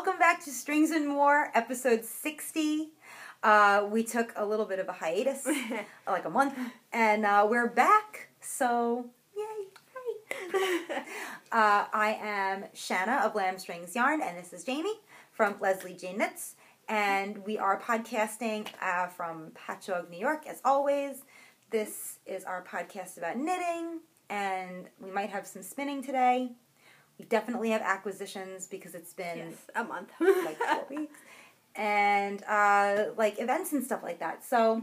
welcome back to Strings and More, episode 60. We took a little bit of a hiatus, like a month, and we're back, so yay. I am Shanna of Lambstrings Yarn, and this is Jaymie from Leslie J Knits, and we are podcasting from Patchogue, New York, as always. This is our podcast about knitting, and we might have some spinning today. We definitely have acquisitions because it's been a month, like 4 weeks, and like events and stuff like that. So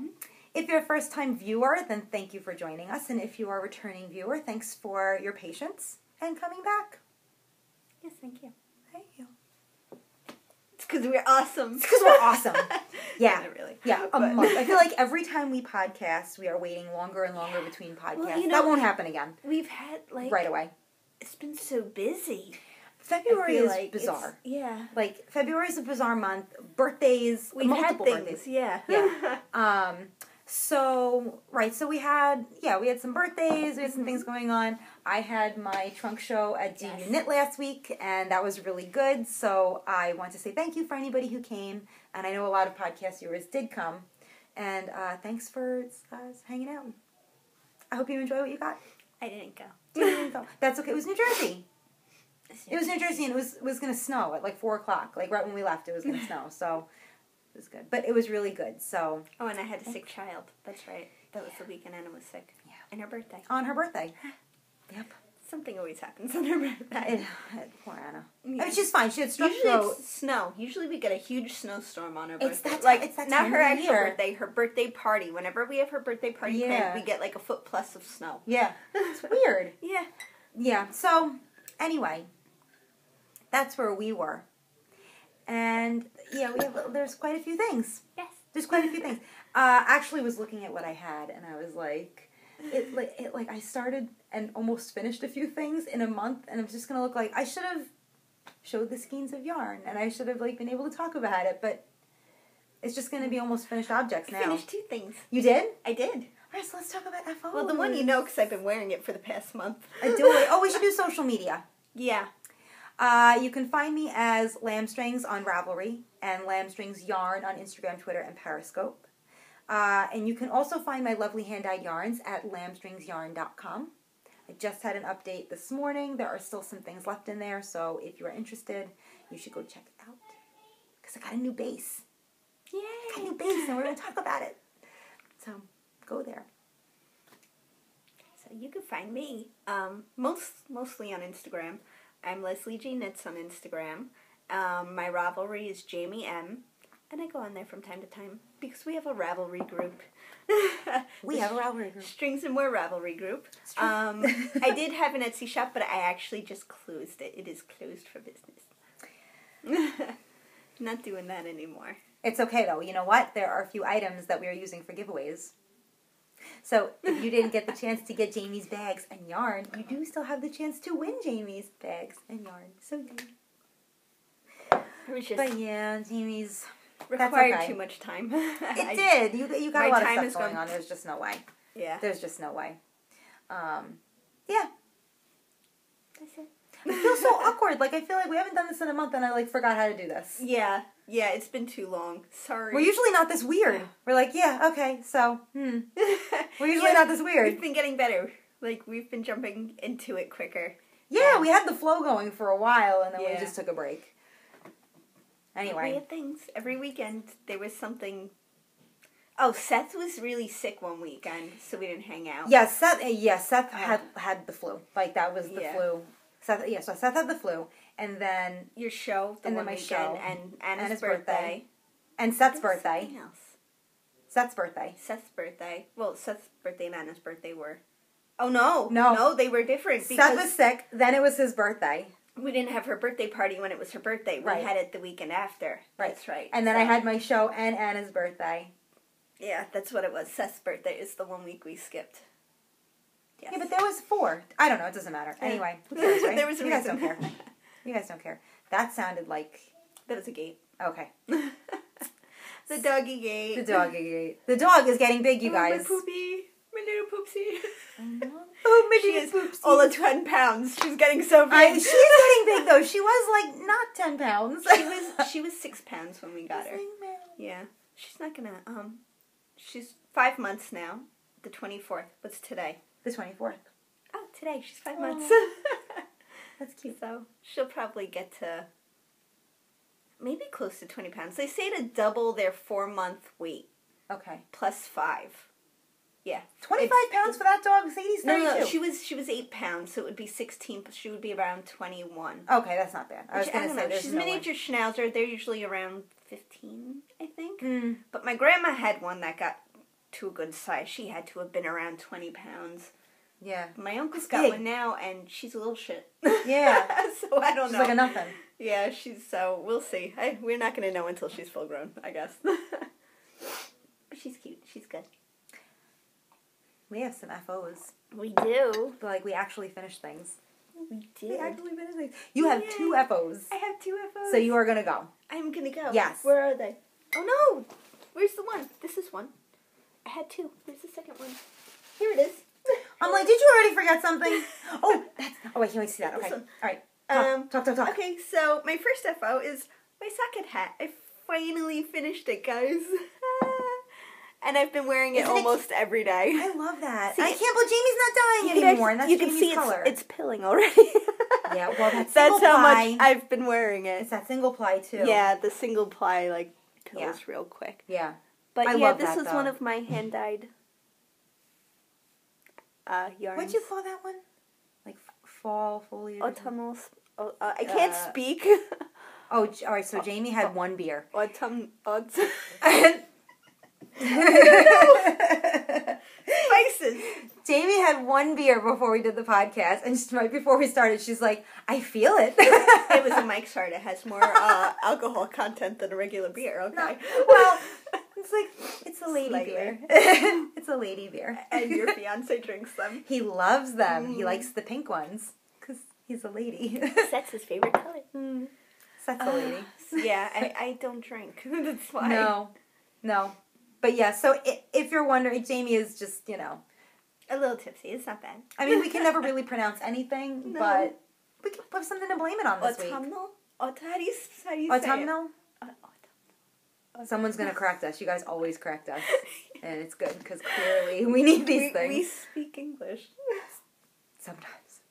if you're a first-time viewer, then thank you for joining us, and if you are a returning viewer, thanks for your patience and coming back. Yes, thank you. Thank you. It's because we're awesome. It's because we're awesome. Yeah, not really. Yeah, a month. I feel like every time we podcast, we are waiting longer and longer between podcasts. Well, you know, that won't happen again. We've had right away. It's been so busy. February is bizarre. Yeah. Like, February is a bizarre month. Birthdays, multiple birthdays. Yeah. Yeah. So we had some birthdays, we had some things going on. I had my trunk show at Do You Knit last week, and that was really good. So I want to say thank you for anybody who came, and I know a lot of podcast viewers did come. And thanks for hanging out. I hope you enjoy what you got. I didn't go. You didn't go. That's okay. It was New Jersey. It was New Jersey, and it was going to snow at like 4 o'clock. Like right when we left, it was going to snow. So it was good. But it was really good. So. Oh, and I had a sick child. That's right. That was the weekend Anna was sick. Yeah. And her birthday. On her birthday. Yep. Something always happens on her birthday. Poor Anna. Yeah. I mean, she's fine. She had strep Usually throat. it's snow. Usually we get a huge snowstorm on her birthday. It's that not time her of actual year. birthday, her birthday party. Whenever we have her birthday party planned, we get like a foot plus of snow. Yeah. It's weird. Yeah. Yeah. So, anyway, that's where we were. And, yeah, there's quite a few things. Yes. There's quite a few things. Actually was looking at what I had, and I was like, I started and almost finished a few things in a month, and it was just going to look like I should have showed the skeins of yarn, and I should have been able to talk about it, but it's just going to be almost finished objects now. I finished 2 things. You did? I did. All right, so let's talk about FO. Well, the one you know because I've been wearing it for the past month. I do it. Oh, we should do social media. Yeah. You can find me as Lambstrings on Ravelry and Lambstrings Yarn on Instagram, Twitter, and Periscope. And you can also find my lovely hand-dyed yarns at lambstringsyarn.com. I just had an update this morning. There are still some things left in there, so if you are interested, you should go check it out. Because I got a new base. Yay! I got a new base, and we're going to talk about it. So, go there. So you can find me mostly on Instagram. I'm Leslie J Knits on Instagram. My Ravelry is Jaymie M. And I go on there from time to time because we have a Ravelry group. We have a Ravelry group. Strings and More Ravelry group. I did have an Etsy shop, but I actually just closed it. It is closed for business. Not doing that anymore. It's okay, though. You know what? There are a few items that we are using for giveaways. So, if you didn't get the chance to get Jaymie's bags and yarn, you do still have the chance to win Jaymie's bags and yarn. So, but yeah, Jaymie's required too much time. It did. You got a lot of stuff going on. There's just no way. Yeah. There's just no way. Yeah. That's it. I feel so awkward. I feel like we haven't done this in a month, and I forgot how to do this. Yeah. Yeah, it's been too long. Sorry. We're usually not this weird. We're like, yeah, okay, so, We're usually not this weird. We've been getting better. We've been jumping into it quicker. Yeah, we had the flow going for a while, and then we just took a break. Anyway. We had things. Every weekend, there was something. Oh, Seth was really sick one weekend, so we didn't hang out. Yeah, Seth had the flu. That was the flu. So Seth had the flu, and then your show, and then my show, and Anna's birthday, and Seth's birthday. Something else. Seth's birthday. Well, Seth's birthday and Anna's birthday were. Oh no, they were different. Seth was sick. Then it was his birthday. We didn't have her birthday party when it was her birthday. We had it the weekend after. Right. That's right. And then I had my show and Anna's birthday. Yeah, that's what it was. Seth's birthday is the 1 week we skipped. Yes. Yeah, but there was 4. I don't know. It doesn't matter. Anyway, who cares, right? There was a you reason. guys don't care. You guys don't care. That sounded like... That was a gate. Okay. The doggy gate. The doggy gate. The dog is getting big, you guys. My poopy. My little poopsie. Oh, my She little is poopsie. all of 10 pounds. She's getting so big. She's getting big though. She was like not 10 pounds. She was 6 pounds when we got her. Man. Yeah. She's not gonna, she's 5 months now. The 24th. What's today? The 24th. Oh, today. She's 5 months. That's cute. So, she'll probably get to maybe close to 20 pounds. They say to double their 4-month weight. Okay. Plus 5. Yeah. 25 pounds for that dog? Sadie's 32. No, she was 8 pounds, so it would be 16, but she would be around 21. Okay, that's not bad. I was going to say, there's she's no a miniature schnauzer. They're usually around 15, I think. Mm. But my grandma had one that got to a good size. She had to have been around 20 pounds. Yeah. My uncle's got one now, and she's a little shit. Yeah. So I don't know. She's like a nothing. Yeah, so we'll see. We're not going to know until she's full grown, I guess. But she's cute. She's good. We have some FOs. We do. But, like, we actually finished things. We did. We actually finished things. You have 2 FOs. I have 2 FOs. So you are going to go. I'm going to go. Yes. Where are they? Oh, no. Where's the one? This is one. I had 2. Where's the second one? Here it is. I'm like, did you already forget something? Oh, I can't wait to see that. Okay. All right. Talk. Okay, so my first FO is my socket hat. I finally finished it, guys. And I've been wearing it almost every day. I love that. See, I can't believe Jamie's not dying anymore, and that's you can Jamie's see color. it's pilling already. Yeah, well, that's single how ply. much I've been wearing it. It's that single ply, too. Yeah, the single ply, like, pills real quick. Yeah. But I yeah, love this that, was though. one of my hand-dyed yarns. What'd you call that one? Like fall foliage? Autumnal. I can't speak. Oh, all right, so Jaymie had 1 beer. Autumn. Spices. Jaymie had 1 beer before we did the podcast, and just right before we started, she's like, I feel it. It was a Mike's Hard. It has more alcohol content than a regular beer, okay? No. Well, it's like, it's a lady beer. It's a lady beer. And your fiancé drinks them. He loves them. He likes the pink ones, because he's a lady. That's his favorite color. That's a lady. Yeah, I don't drink. That's why. No. But yeah, so if you're wondering, Jaymie is just, a little tipsy. It's not bad. I mean, we can never really pronounce anything, but we can put something to blame it on this week. Autumnal? How do you say Autumnal? it? Someone's going to correct us. You guys always correct us. And it's good, because clearly we need these things. We speak English. Sometimes.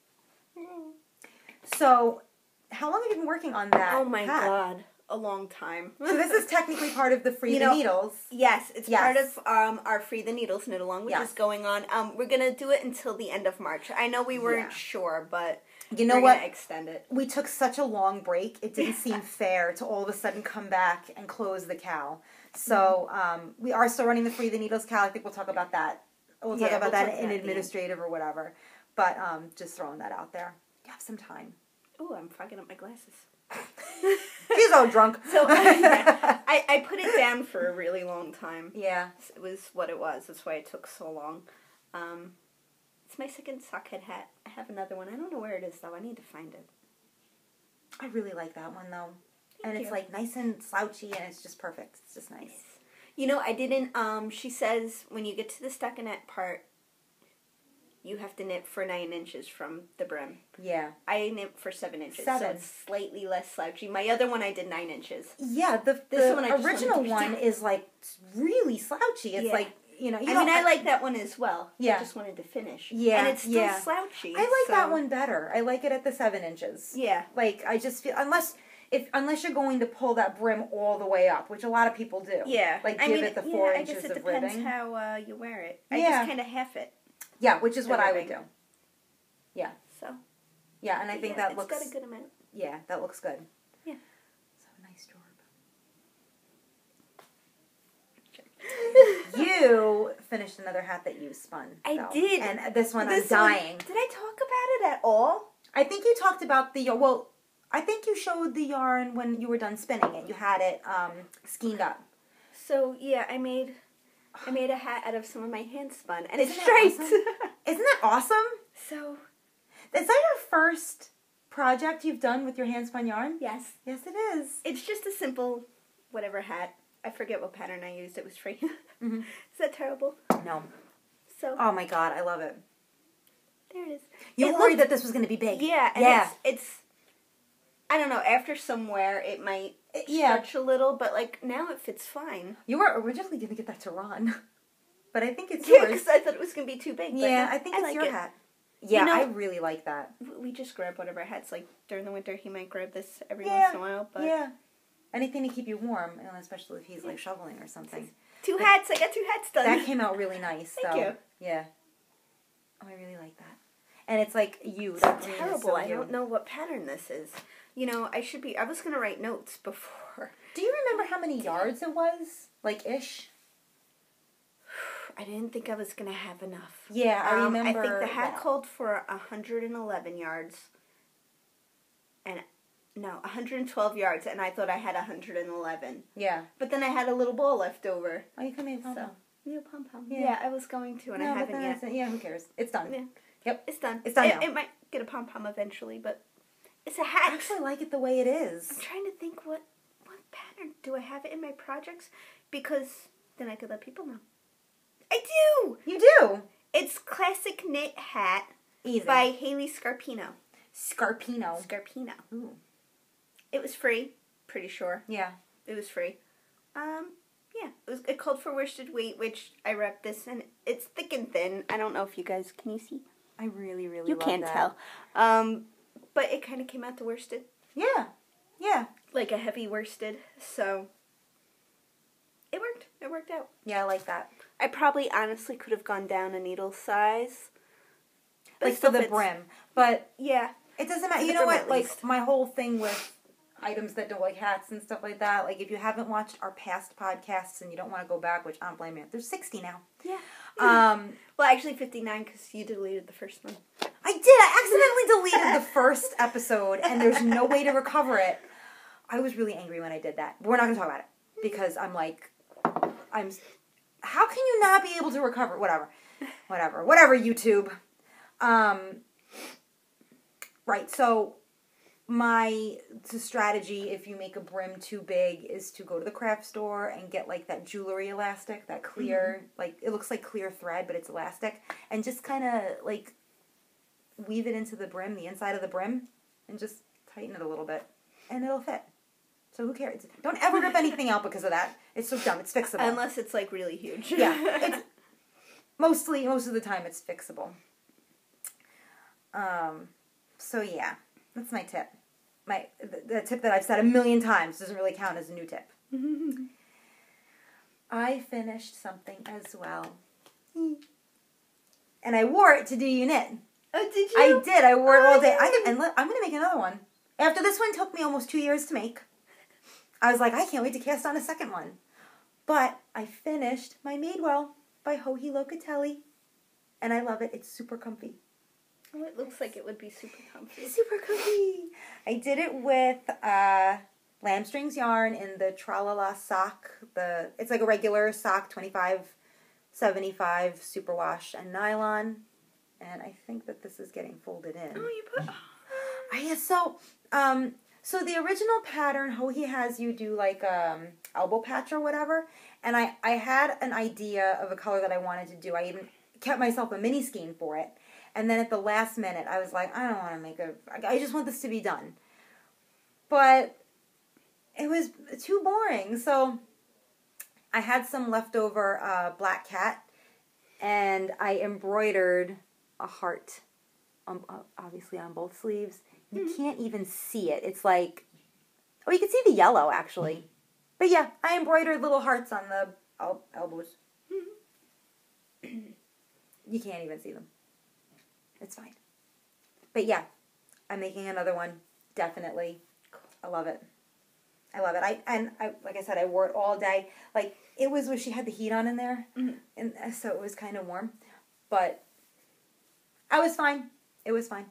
So, how long have you been working on that? Oh my hat? God. A long time. So this is technically part of the Free the Needles. Yes, it's part of our Free the Needles knit along, which is going on. We're gonna do it until the end of March. I know we weren't sure, but you know we're what? Gonna extend it. We took such a long break; it didn't seem fair to all of a sudden come back and close the cow. So we are still running the Free the Needles cow. I think we'll talk about that. We'll talk about that in administrative or whatever. But just throwing that out there. You have some time. Oh, I'm fogging up my glasses. She's all drunk. So I put it down for a really long time. Yeah. It was what it was. That's why it took so long. It's my second sockhead hat. I have another one. I don't know where it is, though. I need to find it. I really like that one, though. Thank you. It's like nice and slouchy, and it's just perfect. It's just nice. I didn't, she says when you get to the stockinette part, you have to knit for 9 inches from the brim. Yeah. I knit for 7 inches. 7. So it's slightly less slouchy. My other one I did 9 inches. Yeah, the original one is like really slouchy. It's like, I like that one as well. Yeah. I just wanted to finish. Yeah. And it's still slouchy. I like that one better. I like it at the 7 inches. Yeah. Like, I just feel, unless you're going to pull that brim all the way up, which a lot of people do. Yeah. Like, give it the 4 inches of ribbing. I guess it depends how you wear it. I Yeah. just kind of half it. Yeah, which is what I would do. Yeah. So. Yeah, and I think that looks... It's got a good amount. Yeah, that looks good. Yeah. So, nice job. You finished another hat that you spun. I did. And this one, I'm dying. Did I talk about it at all? I think you talked about I think you showed the yarn when you were done spinning it. You had it skeined up. So, yeah, I made a hat out of some of my hand spun, and Isn't it's straight. Awesome? Isn't that awesome? So, is that your first project you've done with your hand spun yarn? Yes. Yes, it is. It's just a simple whatever hat. I forget what pattern I used. It was free. Mm-hmm. Is that terrible? No. So. Oh my god, I love it. There it is. You were worried that this was going to be big. Yeah, and it's I don't know, after some wear it might stretch a little, but like now it fits fine. You were originally going to get that to Ron, but I think it's yours. yours. Because I thought it was going to be too big. Yeah, I think it's like your hat. Yeah, you know, I really like that. We just grab whatever hats. Like during the winter, he might grab this every once in a while. But anything to keep you warm, and especially if he's like shoveling or something. Two hats. I got 2 hats done. That came out really nice. Thank you. Yeah. Oh, I really like that. And it's like you. It's terrible. So I don't know what pattern this is. You know, I was going to write notes before. Do you remember how many yards it was? Like, ish? I didn't think I was going to have enough. Yeah, I remember. I think the hat called for 111 yards. And, no, 112 yards, and I thought I had 111. Yeah. But then I had a little ball left over. Oh, you could make pom-pom. Yeah, pom-pom. Yeah, I was going to, and I haven't yet. Yeah, who cares? It's done. Yeah. Yep. It's done. It's done now. It might get a pom-pom eventually, but it's a hat. I actually like it the way it is. I'm trying to think what pattern. Do I have it in my projects? Because then I could let people know. I do! You do? It's Classic Knit Hat by Haley Scarpino. Scarpino. Ooh. It was free, pretty sure. Yeah. It was free. Yeah, it called for worsted weight, which I wrapped this, and it's thick and thin. I don't know if you guys, can you see? I really, really you love can't that. tell. But it kind of came out to worsted. Yeah. Yeah. Like a heavy worsted, so it worked. It worked out. Yeah, I like that. I probably honestly could have gone down a needle size. Like for the brim. But yeah. It doesn't matter. You know what? Like my whole thing with items that don't like hats and stuff like that, like if you haven't watched our past podcasts and you don't want to go back, which I don't blame you. There's 60 now. Yeah. Well, actually 59 because you deleted the first one. I did. I accidentally deleted the first episode and there's no way to recover it. I was really angry when I did that. But we're not going to talk about it because I'm like, how can you not be able to recover? Whatever, YouTube. Right, so my strategy if you make a brim too big is to go to the craft store and get like that jewelry elastic, that clear, like it looks like clear thread, but it's elastic, and just kind of like weave it into the brim, the inside of the brim, and just tighten it a little bit, and it'll fit. So who cares? Don't ever rip anything out because of that. It's so dumb. It's fixable. Unless it's like really huge. Yeah, it's most of the time it's fixable. So yeah, that's my tip. The tip that I've said a million times doesn't really count as a new tip. I finished something as well. And I wore it to Do You Knit. Oh, did you? I did. I wore it all day. I'm going to make another one. After this one took me almost 2 years to make. I was like, I can't wait to cast on a second one. But I finished my Madewell by Locatelli. And I love it. It's super comfy. Oh, it looks like it would be super comfy. Super comfy. I did it with Lambstrings yarn in the Tralala sock. It's like a regular sock, 25/75 superwash and nylon. And I think that this is getting folded in. Oh, you put... So the original pattern, Hohi has you do like elbow patch or whatever. And I had an idea of a color that I wanted to do. I even kept myself a mini skein for it. And then at the last minute, I was like, I don't want to make I just want this to be done. But it was too boring. So I had some leftover black cat, and I embroidered a heart, obviously on both sleeves. You can't even see it. It's like, oh, you can see the yellow, actually. But yeah, I embroidered little hearts on the elbows. You can't even see them. It's fine. But yeah, I'm making another one. Definitely. I love it. I love it. Like I said, I wore it all day. Like, it was when she had the heat on in there. And so it was kind of warm. But I was fine. It was fine.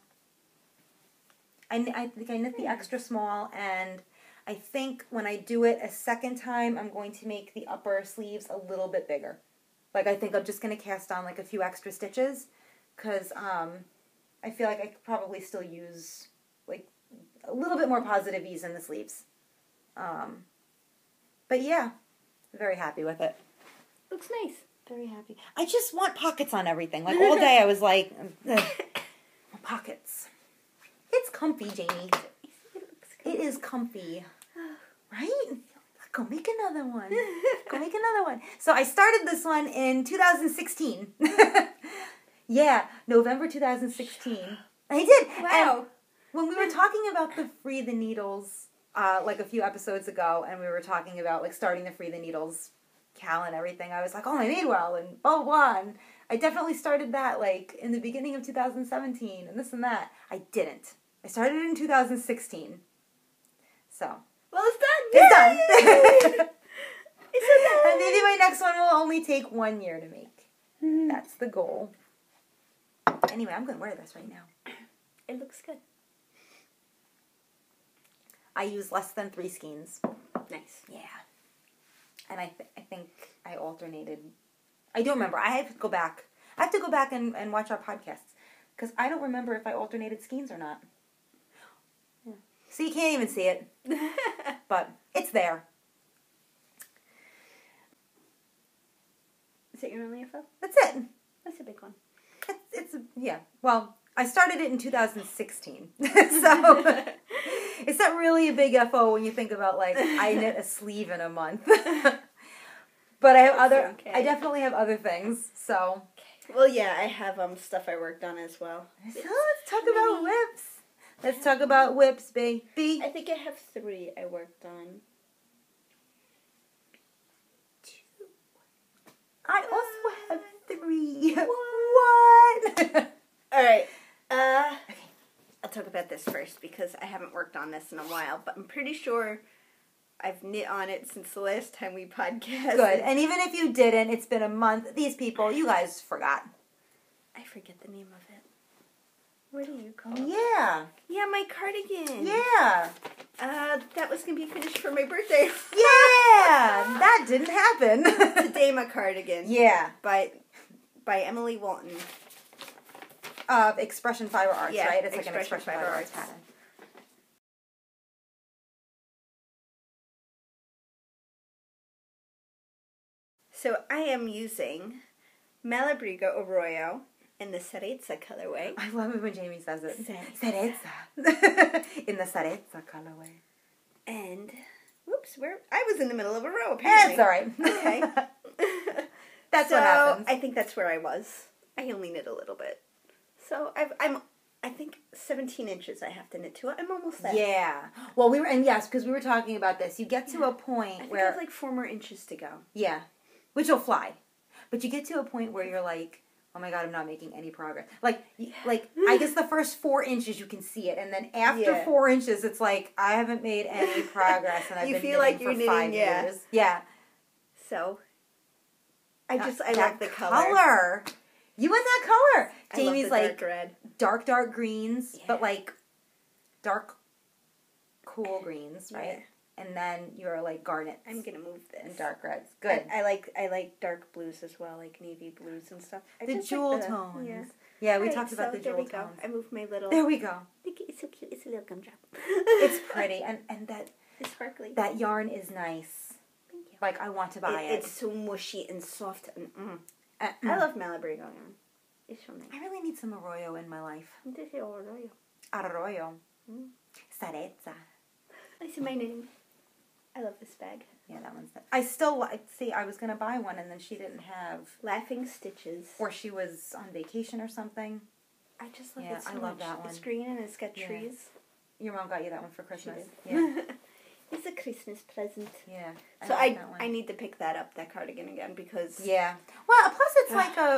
I think I knit the extra small, and I think when I do it a second time, I'm going to make the upper sleeves a little bit bigger. Like, I think I'm just going to cast on like a few extra stitches. Because I feel like I could probably still use like a little bit more positive ease in the sleeves. But yeah, very happy with it. Looks nice. Very happy. I just want pockets on everything. Like, all day I was like, ugh, pockets. It's comfy, Jaymie. It is comfy. Right? Go make another one. Go make another one. So I started this one in 2016. Yeah, November 2016. I did. Wow. And when we were talking about the Free the Needles, like a few episodes ago, and we were talking about like starting the Free the Needles Cal and everything, I was like, oh, my Madewell and blah, blah, blah. And I definitely started that like in the beginning of 2017 and this and that. I didn't. I started it in 2016. So. Well, it's done. It's done. It's done. And maybe my next one will only take 1 year to make. That's the goal. Anyway, I'm going to wear this right now. It looks good. I use less than 3 skeins. Nice. Yeah. And I think I alternated. I don't remember. I have to go back. I have to go back and watch our podcasts. Because I don't remember if I alternated skeins or not. Yeah. So you can't even see it. But it's there. Is it your only info? That's it. That's a big one. Yeah. Well, I started it in 2016. So it's not really a big FO when you think about, like, I knit a sleeve in a month. But I have Okay. I definitely have other things, so. Well, yeah, I have stuff I worked on as well. So let's talk about whips. Let's talk about whips, baby. I think I have 3 I worked on. I also have 3. What? All right. I'll talk about this first because I haven't worked on this in a while, but I'm pretty sure I've knit on it since the last time we podcasted. Good. And even if you didn't, it's been a month. These people, you guys forgot. I forget the name of it. What do you call it? Yeah. Yeah, my cardigan. Yeah. That was going to be finished for my birthday. Yeah. That didn't happen. Tadaima cardigan. Yeah. By Emily Walton. Expression Fiber Arts, Yeah, right? It's like an Expression Expression Fiber Fiber Arts Arts. pattern. So I am using Malabrigo Arroyo in the Cereza colorway. I love it when Jaymie says it. Cereza. Cereza. In the Cereza colorway. And, whoops, I was in the middle of a row, apparently. That's all right. Okay. That's so, what happens. I think that's where I was. I only knit a little bit. So I think 17 inches I have to knit to it. I'm almost there. Yeah. Well, because we were talking about this. You get to a point I think where I have like 4 more inches to go. Yeah. Which will fly. But you get to a point where you're like, oh my God, I'm not making any progress. Like I guess the first 4 inches you can see it, and then after 4 inches, it's like I haven't made any progress, and I've been feel knitting like for you're knitting, 5 yeah. years. Yeah. So I love the color. You want that color? Jamie's like red. dark greens, but like dark cool greens, right? Yeah. And then you're like garnets. I'm gonna move this. And dark reds. Good. I like dark blues as well, like navy blues and stuff. The jewel tones. Yeah. Yeah, we talked about the jewel there we tones. Go. I moved my little. There we go. It's so cute. It's a little gumdrop. It's pretty, and that it's sparkly. That yarn is nice. Thank you. Like I want to buy it. It's so mushy and soft and I love Malabrigo yarn. It's so nice. I really need some Arroyo in my life. This is Arroyo. Arroyo. Cereza. I see my name. I love this bag. Yeah, that one's. I still see. I was gonna buy one, and then she didn't have Laughing Stitches. Or she was on vacation or something. I just love it so I love much. that one. It's green and it's got trees. Your mom got you that one for Christmas. She did. Yeah. It's a Christmas present. Yeah. So I need to pick that cardigan again because Well, plus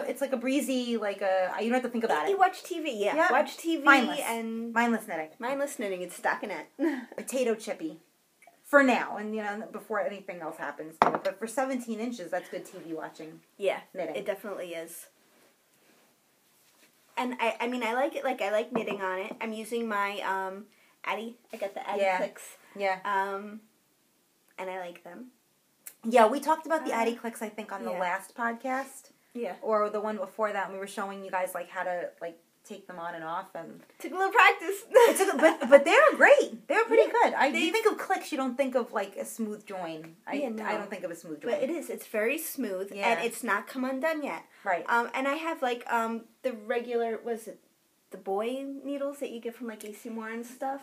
it's like a breezy you don't have to think about it. You watch TV, yeah. Watch TV and mindless knitting. Mindless knitting. It's stockinette. Potato chippy. For now, and before anything else happens. But for 17 inches, that's good TV watching. Yeah, knitting. It definitely is. And I mean I like it. Like I like knitting on it. I'm using my Addy. I got the Addy clicks. Yeah. And I like them. Yeah, we talked about the Addy clicks, I think, on the Yeah. last podcast. Yeah. Or the one before that, and we were showing you guys, like, how to, like, take them on and off, and took a little practice. but they're great. They're pretty good. You think of clicks, you don't think of like a smooth join. I don't think of a smooth join. But it is. It's very smooth, and it's not come undone yet. Right. And I have like the regular, the boy needles that you get from like AC Moore and stuff.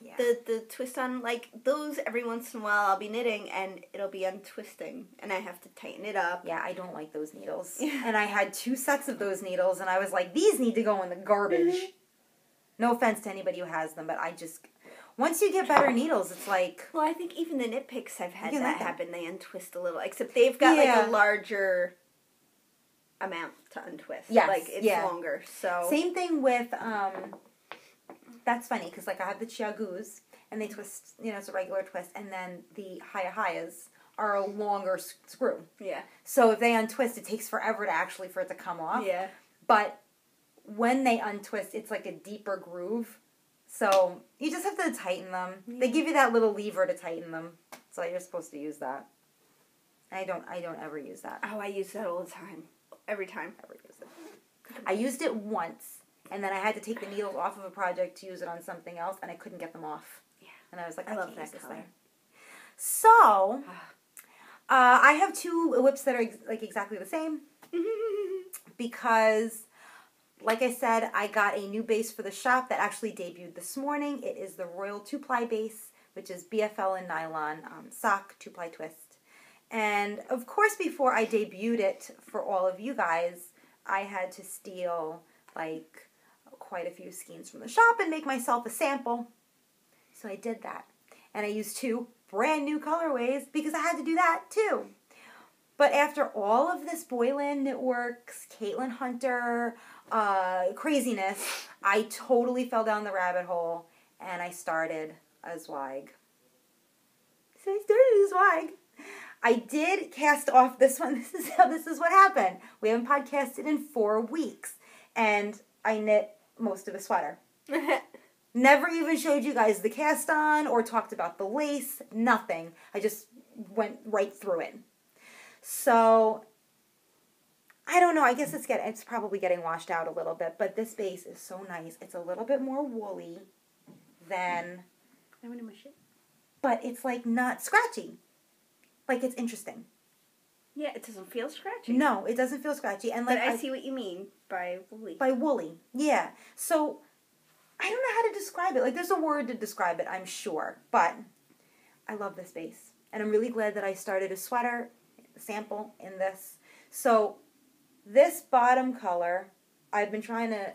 Yeah. The twist on, like, those every once in a while I'll be knitting and it'll be untwisting and I have to tighten it up. Yeah, I don't like those needles. And I had 2 sets of those needles and I was like, these need to go in the garbage. No offense to anybody who has them, but I just, once you get better needles, it's like... Well, I think even the knit picks I've had that happen, they untwist a little, except they've got like a larger amount to untwist. Yes, like, it's longer, so... Same thing with... That's funny, because, like, I have the Chiagus, and they twist, it's a regular twist, and then the Hayahayas are a longer screw. Yeah. So if they untwist, it takes forever for it to come off. Yeah. But when they untwist, it's like a deeper groove. So you just have to tighten them. Yeah. They give you that little lever to tighten them. So you're supposed to use that. I don't ever use that. Oh, I use that all the time. Every time. Never use it. I used it once. And then I had to take the needles off of a project to use it on something else, and I couldn't get them off. Yeah. And I was like, I love that color. So, I have 2 whips that are like exactly the same. Because, like I said, I got a new base for the shop that actually debuted this morning. It is the Royal 2-ply base, which is BFL and nylon sock 2-ply twist. And, of course, before I debuted it for all of you guys, I had to steal, like... quite a few skeins from the shop and make myself a sample. So I did that. And I used 2 brand new colorways because I had to do that too. But after all of this Boylan Knitworks, Caitlin Hunter craziness, I totally fell down the rabbit hole and I started a Zweig. So I started a Zweig. I did cast off this one. This is what happened. We haven't podcasted in 4 weeks. And I knit most of a sweater. Never even showed you guys the cast on or talked about the lace. Nothing. I just went right through it. So, I don't know. I guess it's probably getting washed out a little bit. But this base is so nice. It's a little bit more woolly than... I want to mush it. But it's like not scratchy. Like it's interesting. Yeah, it doesn't feel scratchy. No, it doesn't feel scratchy. And like but I see what you mean by woolly. By woolly, yeah. So, I don't know how to describe it. Like, there's a word to describe it, I'm sure. But, I love this base. And I'm really glad that I started a sweater sample in this. So, this bottom color, I've been trying to...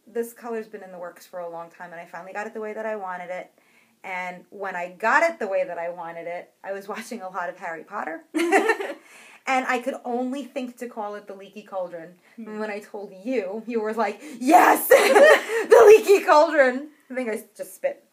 This color's been in the works for a long time, and I finally got it the way that I wanted it. And when I got it the way that I wanted it, I was watching a lot of Harry Potter. And I could only think to call it the Leaky Cauldron. And when I told you, you were like, yes! The Leaky Cauldron! I think I just spit.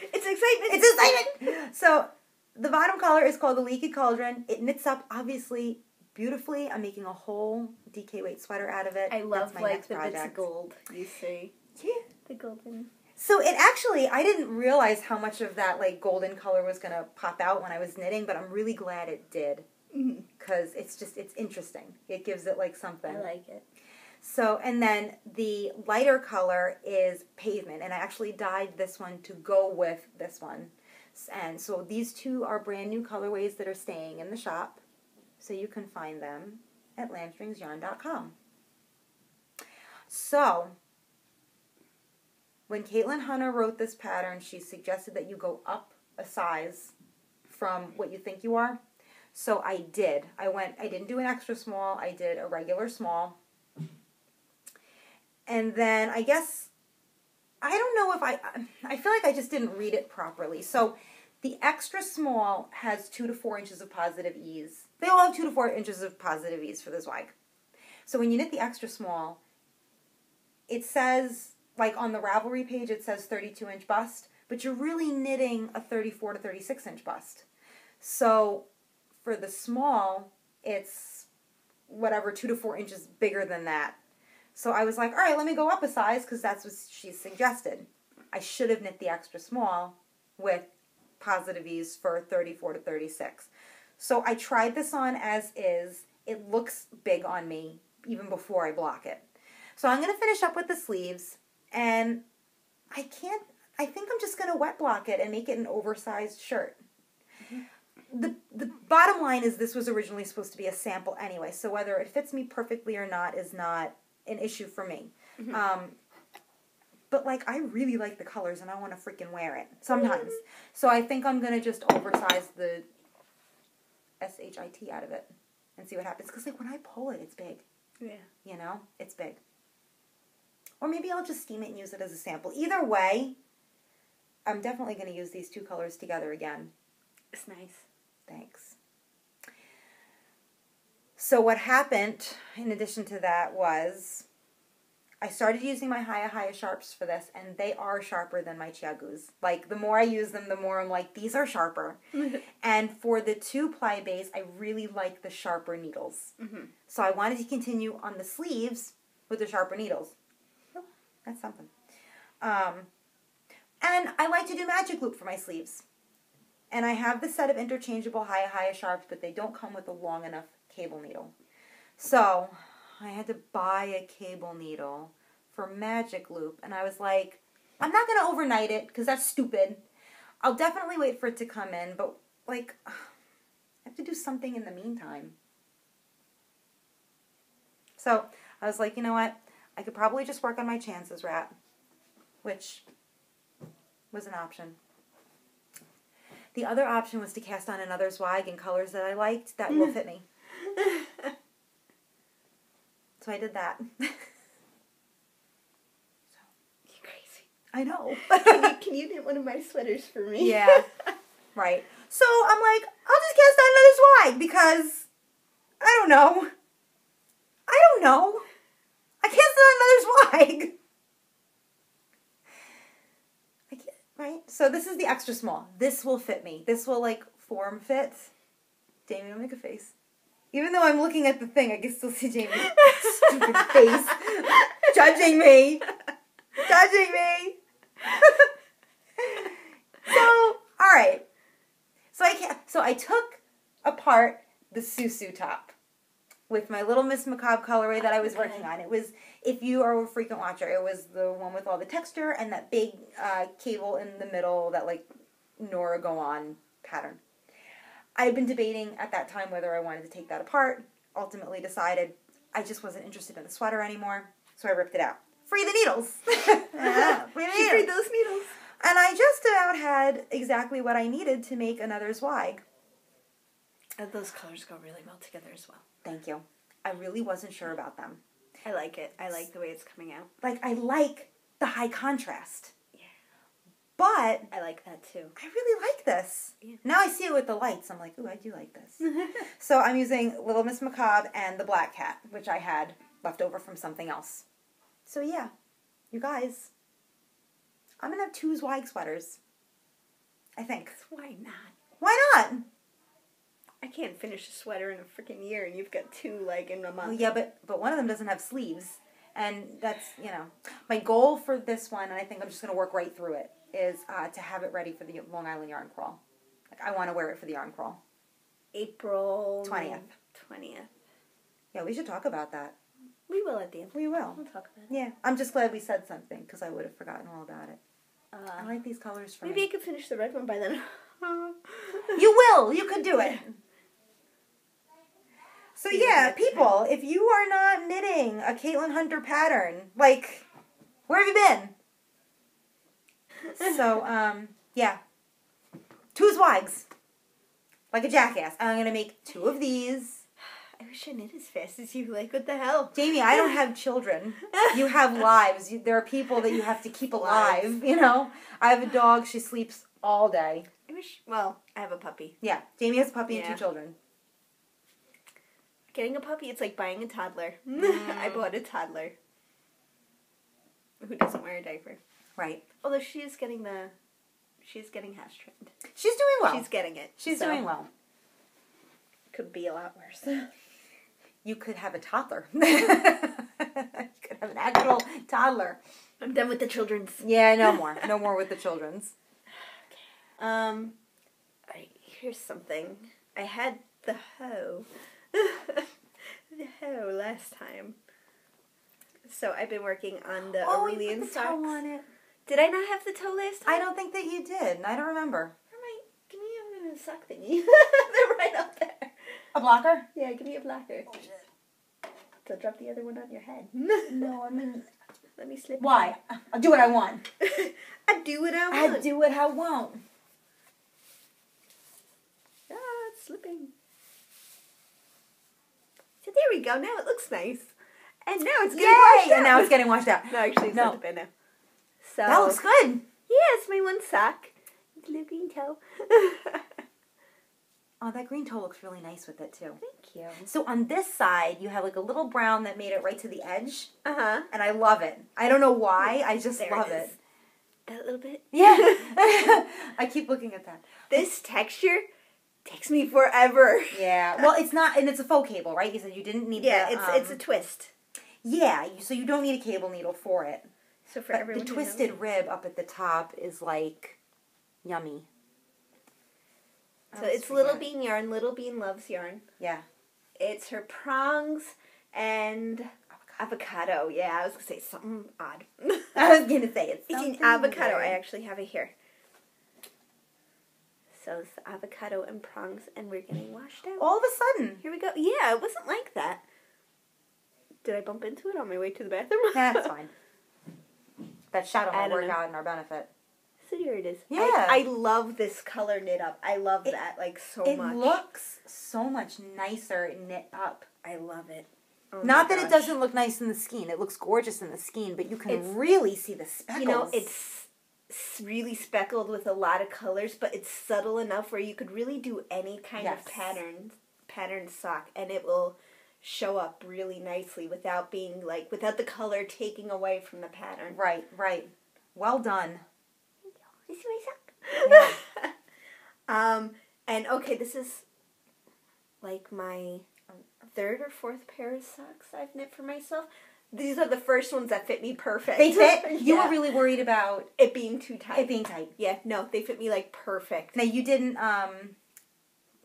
It's excitement! It's excitement! So, the bottom color is called the Leaky Cauldron. It knits up, obviously, beautifully. I'm making a whole DK weight sweater out of it. I love, like, the bits of gold, you see. Yeah. The golden... So it actually, I didn't realize how much of that like golden color was going to pop out when I was knitting, but I'm really glad it did. Because it's interesting. It gives it like something. I like it. So, and then the lighter color is Pavement, and I actually dyed this one to go with this one. And so these 2 are brand new colorways that are staying in the shop. So you can find them at lambstringsyarn.com. So... When Caitlin Hunter wrote this pattern, she suggested that you go up a size from what you think you are. So I did. I didn't do an extra small. I did a regular small. And then I guess, I don't know if I feel like I just didn't read it properly. So the extra small has 2 to 4 inches of positive ease. They all have 2 to 4 inches of positive ease for the Zweig. So when you knit the extra small, it says... Like on the Ravelry page, it says 32-inch bust, but you're really knitting a 34 to 36-inch bust. So for the small, it's whatever, 2 to 4 inches bigger than that. So I was like, all right, let me go up a size because that's what she suggested. I should have knit the extra small with positive ease for 34 to 36. So I tried this on as is. It looks big on me even before I block it. So I'm going to finish up with the sleeves, and I think I'm just going to wet block it and make it an oversized shirt. The bottom line is this was originally supposed to be a sample anyway, so whether it fits me perfectly or not is not an issue for me. But, like, I really like the colors, and I want to freaking wear it sometimes. So I think I'm going to just oversize the SHIT out of it and see what happens. Because, like, when I pull it, it's big. Yeah. You know? It's big. Or maybe I'll just steam it and use it as a sample. Either way, I'm definitely going to use these two colors together again. It's nice. Thanks. So what happened, in addition to that, was I started using my Haya sharps for this, and they are sharper than my Chiagus. Like, the more I use them, the more I'm like, these are sharper. And for the 2-ply base, I really like the sharper needles. So I wanted to continue on the sleeves with the sharper needles. Oh, that's something. And I like to do magic loop for my sleeves. And I have the set of interchangeable Haya sharps, but they don't come with a long enough cable needle. So I had to buy a cable needle for magic loop, and I was like, I'm not going to overnight it, because that's stupid. I'll definitely wait for it to come in, but, like, I have to do something in the meantime. So I was like, you know what? I could probably just work on my chances, Rat, which was an option. The other option was to cast on another swag in colors that I liked that will fit me. So I did that. You're crazy. I know. Can you knit one of my sweaters for me? Yeah. Right. So I'm like, I'll just cast on another swag because I don't know. I cast on another swag. I can't, right? So this is the extra small. This will fit me. This will, like, form fit. Jaymie, don't make a face. Even though I'm looking at the thing, I can still see Jaymie's stupid face. Judging me. So, alright. So I took apart the Susu top with my Little Miss Macabre colorway that I was working on. It was, if you are a frequent watcher, it was the one with all the texture and that big cable in the middle, that, like, Nora Go On pattern. I had been debating at that time whether I wanted to take that apart. Ultimately decided I just wasn't interested in the sweater anymore, so I ripped it out. Free the needles! She freed those needles. And I just about had exactly what I needed to make another swag. And those colors go really well together as well. Thank you. I really wasn't sure about them. I like it. I like the way it's coming out. Like, I like the high contrast. Yeah. But I like that too. I really like this. Yeah. Now I see it with the lights. I'm like, ooh, I do like this. So I'm using Little Miss Macabre and the Black Cat, which I had left over from something else. So yeah, you guys, I'm going to have 2 Zweig sweaters. I think. Why not? Why not? I can't finish a sweater in a freaking year, and you've got 2, like, in a month. Well, yeah, but one of them doesn't have sleeves. And that's, you know, my goal for this one, and I think I'm just going to work right through it, is to have it ready for the Long Island Yarn Crawl. Like, I want to wear it for the Yarn Crawl. April 20th. Yeah, we should talk about that. We will at the end. We will. We'll talk about it. Yeah, I'm just glad we said something, because I would have forgotten all about it. I like these colors for maybe me. I could finish the red one by then. You will! You could do it! So yeah, people, if you are not knitting a Caitlin Hunter pattern, like, where have you been? So, yeah. 2 Zwegs. Like a jackass. I'm going to make 2 of these. I wish I knit as fast as you. Like, what the hell? Jaymie, I don't have children. You have lives. There are people that you have to keep alive, you know? I have a dog. She sleeps all day. I have a puppy. Yeah. Jaymie has a puppy and 2 children. Getting a puppy, it's like buying a toddler. I bought a toddler who doesn't wear a diaper. Right. Although she's getting house trained. She's doing well. She's getting it. She's doing well. Could be a lot worse. You could have a toddler. You could have an actual toddler. I'm done with the children's. Yeah, no more. No more with the children's. Okay. Here's something. I had the hoe. The hoe last time. So I've been working on the Oh, Araluen you put the socks. toe on it. Did I not have the toe last time? I don't think that you did. I don't remember. Give me a sock thingy. They're right up there. A blocker? Yeah, give me a blocker. Don't drop the other one on your head. No, I mean... Let me slip. Why? I'll do what I want. I do what I want. I do what I want. Ah, it's slipping. So there we go. Now it looks nice. And now it's getting washed out. And now it's getting washed out. No, actually, it's not the bed now. So, that looks good. Yeah, it's my one sock. It's a little green toe. Oh, that green toe looks really nice with it, too. Thank you. So on this side, you have like a little brown that made it right to the edge. Uh-huh. And I love it. I don't know why. I just love it. That little bit? Yeah. I keep looking at that. This texture takes me forever. Yeah. Well, it's not, and it's a faux cable, right? You said you didn't need it's a twist. Yeah, so you don't need a cable needle for it. So for but everyone the twisted rib up at the top is like yummy. So it's Little Bean yarn. Little Bean loves yarn. Yeah. It's her prongs and avocado. Yeah, I was going to say something odd. I was going to say it's an avocado. I actually have it here. So it's the avocado and prongs, and we're getting washed out. All of a sudden. Here we go. Yeah, it wasn't like that. Did I bump into it on my way to the bathroom? That's fine. That shadow might work out in our benefit. So here it is. Yeah. I love this color knit up. I love that like so much. It looks so much nicer knit up. I love it. Oh Not that it doesn't look nice in the skein. It looks gorgeous in the skein, but you can really see the speckles. You know, it's really speckled with a lot of colors, but it's subtle enough where you could really do any kind of pattern sock, and it will show up really nicely without being like, without the color taking away from the pattern. Right, right. Well done. You see my sock? Yeah. And okay, this is like my third or fourth pair of socks I've knit for myself. These are the first ones that fit me perfect. They fit? You were really worried about it being too tight. It being tight. Yeah, no, they fit me like perfect. Now you didn't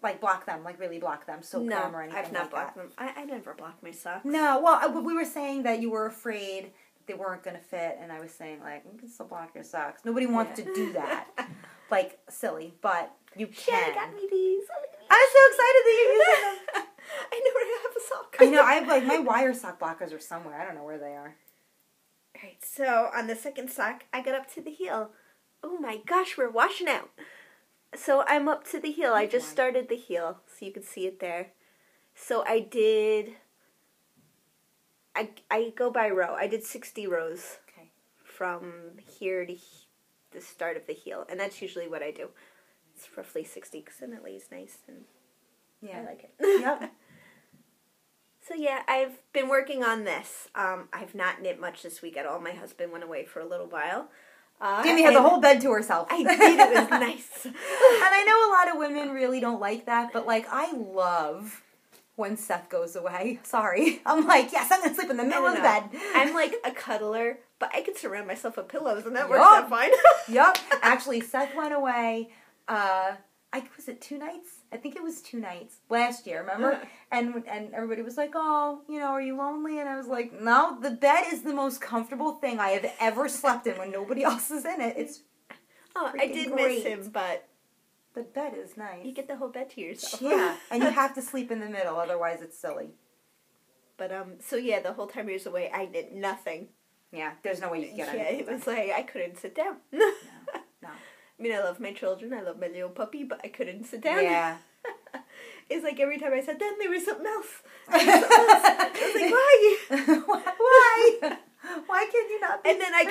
like block them, like really block them, soak them or anything like that. I've not blocked them. I never blocked my socks. No, well, we were saying that you were afraid they weren't going to fit, and I was saying, like, you can still block your socks. Nobody wants to do that. Like, silly, but you can. Shanna got me these. I'm so excited that you're using them. I know where I have a sock. I know, I have, like, my wire sock blockers are somewhere. I don't know where they are. Alright, so on the second sock, I got up to the heel. Oh my gosh, we're washing out. So I'm up to the heel. I just started the heel, so you can see it there. So I did... I go by row. I did 60 rows from here to the start of the heel. And that's usually what I do. It's roughly 60 because then it lays nice and I like it. Yep. So yeah, I've been working on this. I've not knit much this week at all. My husband went away for a little while. Jaymie had the whole bed to herself. I did. It was nice. And I know a lot of women really don't like that, but like I love... when Seth goes away. Sorry. I'm like, yes, I'm going to sleep in the middle of the bed. I'm like a cuddler, but I can surround myself with pillows, and that works out fine. Yup. Actually, Seth went away, was it 2 nights? I think it was 2 nights last year, remember? And everybody was like, oh, you know, are you lonely? And I was like, no, the bed is the most comfortable thing I have ever slept in when nobody else is in it. It's I did miss him, but... the bed is nice. You get the whole bed to yourself. Yeah, and you have to sleep in the middle, otherwise it's silly. But, so yeah, the whole time he was away, I did nothing. Yeah, there's no way you can get anything. Yeah, it was like, I couldn't sit down. No. I mean, I love my children, I love my little puppy, but I couldn't sit down. Yeah. It's like every time I sat down, there was something else. I was like, why? Why? Why can you not be And then I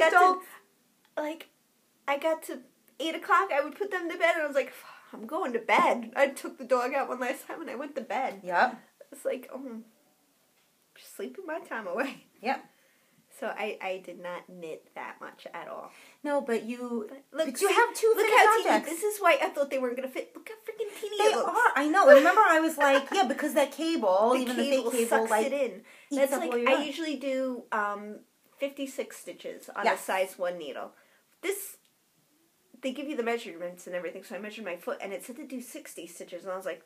got to 8 o'clock, I would put them to bed, and I was like, I'm going to bed. I took the dog out one last time, and I went to bed. Yep. It's like, just sleeping my time away. Yep. So I did not knit that much at all. No, but you have 2 look finished how objects. Teeny, this is why I thought they weren't going to fit. Look how freaking teeny they it looks. are. I know. And remember, I was like, yeah, because that cable, even the fake cable, sucks like it in. That's like I usually do 56 stitches on a size 1 needle. This. They give you the measurements and everything, so I measured my foot, and it said to do 60 stitches, and I was like,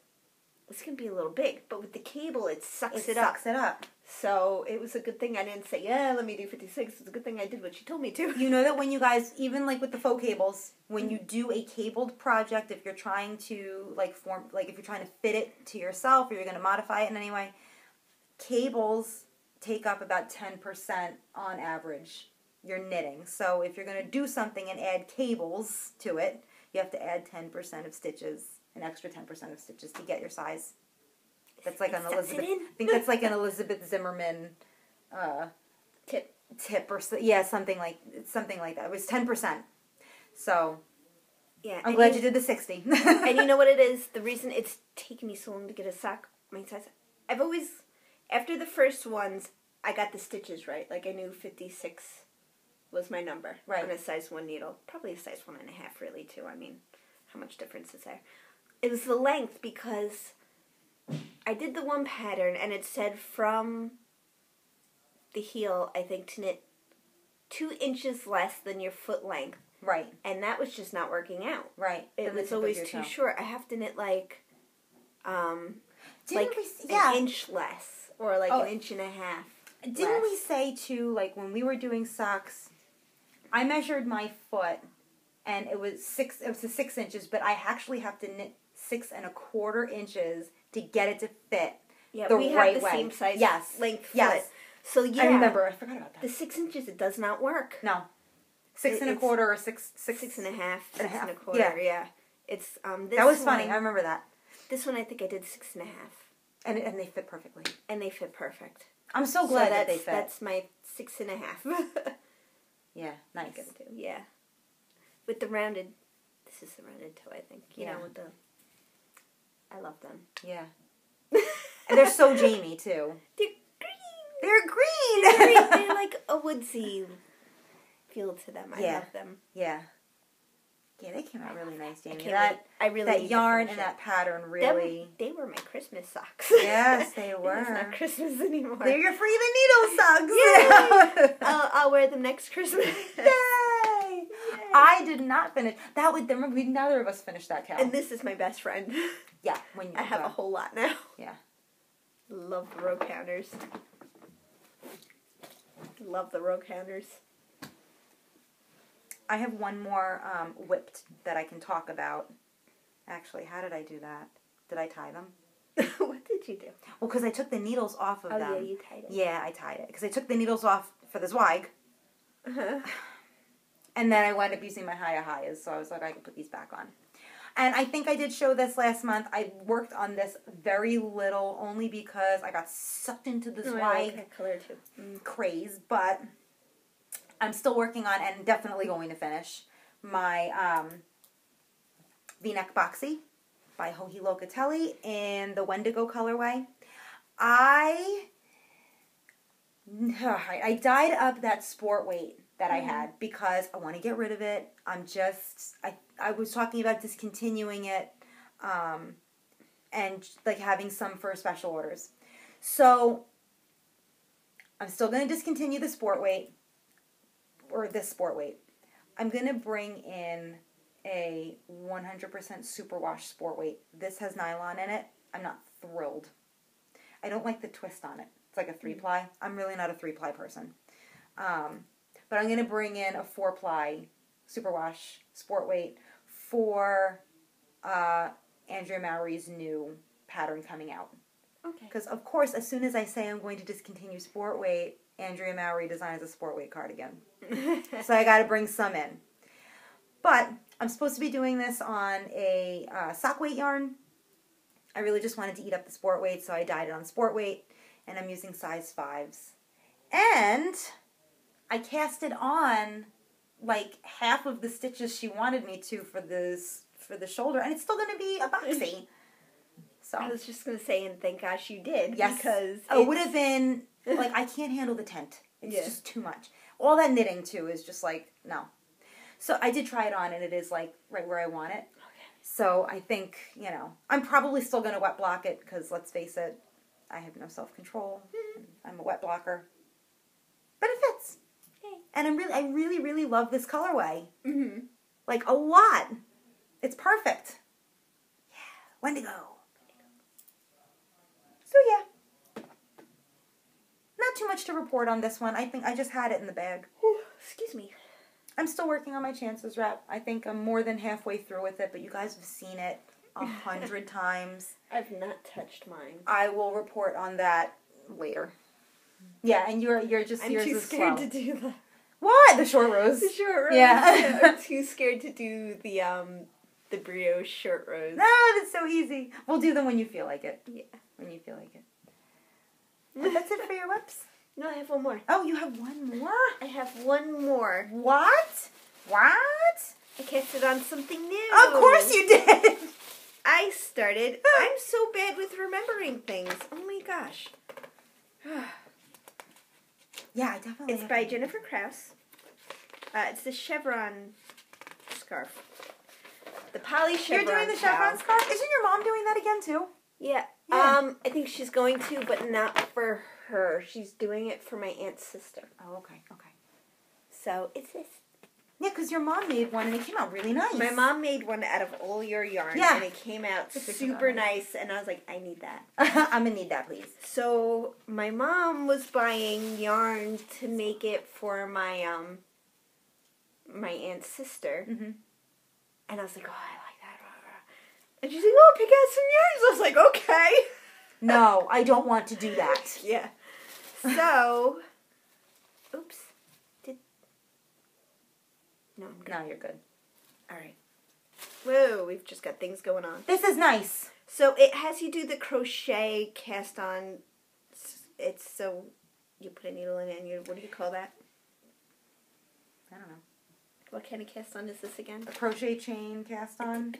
it's going to be a little big. But with the cable, it sucks it sucks it up. So it was a good thing I didn't say, yeah, let me do 56. It's a good thing I did what she told me to. You know that when you guys, even like with the faux cables, when you do a cabled project, if you're trying to if you're trying to fit it to yourself or you're going to modify it in any way, cables take up about 10% on average your knitting. So if you're going to do something and add cables to it, you have to add 10% of stitches, an extra 10% of stitches to get your size. That's like an Elizabeth. I think that's like an Elizabeth Zimmerman tip or something like that. It was 10%. So yeah, I'm glad you did the 60. And you know what it is? The reason it's taken me so long to get a sock my size. I've always, after the first ones, I got the stitches right. Like I knew 56 was my number on a size 1 needle. Probably a size 1.5 really too. I mean, how much difference is there? It was the length because I did the one pattern and it said from the heel, I think, to knit 2 inches less than your foot length. Right. And that was just not working out. Right. It was always too short. I have to knit like an inch less or like an inch and a half. Didn't we say too, like when we were doing socks, I measured my foot and it was 6 inches, but I actually have to knit 6 1/4 inches to get it to fit the right way. We have the same size length foot. Yes. So yeah. I remember. I forgot about that. The 6 inches, it does not work. No. 6 1/4 or 6 6 and a half. 6 1/4. Yeah. It's this that was funny. I remember that. This one I think I did 6 1/2. And they fit perfectly. And they fit perfect. I'm so glad that they fit. That's my 6 1/2. Yeah, nice. Yeah. With the rounded, this is the rounded toe, I think. You know, with the, I love them. Yeah. And they're so Jaymie, too. They're green! They're like a woodsy feel to them. I love them. Yeah. Yeah, they came out really nice, Jaymie. That yarn and that pattern really... They were my Christmas socks. Yes, they were. It's not Christmas anymore. They're your free the needle socks. Yay! I'll wear them next Christmas. Yay! I did not finish. Neither of us finished that cow. And this is my best friend. Yeah. I have a whole lot now. Yeah. Love the row counters. Love the row counters. I have one more whipped that I can talk about. Actually, how did I do that? Did I tie them? What did you do? Well, because I took the needles off of them. Oh, yeah, you tied it. Yeah, I tied it. Because I took the needles off for the Zweig. Uh-huh. And then I wound up using my Hiya-Hiyas, so I was like, I can put these back on. And I think I did show this last month. I worked on this very little, only because I got sucked into the Zweig I like that color too. Craze, but I'm still working on and definitely going to finish my V-neck Boxy by Locatelli in the Wendigo colorway. I dyed up that sport weight that I had because I want to get rid of it. I was talking about discontinuing it and like having some for special orders. So I'm still going to discontinue the sport weight, or this sport weight. I'm going to bring in a 100% superwash sport weight. This has nylon in it. I'm not thrilled. I don't like the twist on it. It's like a 3-ply. I'm really not a 3-ply person. But I'm going to bring in a 4-ply superwash sport weight for Andrea Mowry's new pattern coming out. Okay. Because, of course, as soon as I say I'm going to discontinue sport weight, Andrea Mowry designs a sport weight cardigan. So I got to bring some in. But I'm supposed to be doing this on a sock weight yarn. I really just wanted to eat up the sport weight, so I dyed it on sport weight. And I'm using size 5s. And I cast it on like half of the stitches she wanted me to for the shoulder, and it's still going to be a boxy. So I was just going to say, and thank gosh you did. Yes. Because it would have been, like, I can't handle the tent. It's just too much. All that knitting, too, is just like, no. So I did try it on, and it is, like, right where I want it. Okay. So I think, I'm probably still going to wet block it, because let's face it, I have no self-control. I'm a wet blocker. But it fits. Okay. And I really, really love this colorway. Mm-hmm. Like, a lot. It's perfect. Yeah. Wendigo. much to report on this one. I think I just had it in the bag. Excuse me. I'm still working on my chances rep. I think I'm more than halfway through with it, but you guys have seen it 100 times. I've not touched mine. I will report on that later. Yeah, and you're just I'm yours too is scared slow. to do that. What? The short rows? The short rows. Yeah. I'm too scared to do the brioche short rows. No, that's so easy. We'll do them when you feel like it. Yeah. When you feel like it. But that's it for your whips? No, I have one more. Oh, you have one more? I have one more. What? What? I cast it on something new. Of course you did. I'm so bad with remembering things. Oh my gosh. Yeah, I definitely. It's by Jennifer Krause. It's the chevron scarf. The poly chevron. You're doing the chevron scarf? Isn't your mom doing that again too? Yeah. Yeah. I think she's going to, but not for her. She's doing it for my aunt's sister. Oh, okay, okay. So it's this. Yeah, because your mom made one and it came out really nice. My mom made one out of all your yarn, and it came out super nice, and I was like, I need that. I'm going to need that, please. So my mom was buying yarn to make it for my my aunt's sister, Mm-hmm. and I was like, oh, I like that. And she's like, oh, pick out some yarns. I was like, okay. No, I don't want to do that. Yeah. So, oops. No, I'm good. No, you're good. All right. Whoa, we've just got things going on. This is nice. So it has you do the crochet cast on. It's so you put a needle in it and what do you call that? I don't know. What kind of cast on is this again? A crochet chain cast on?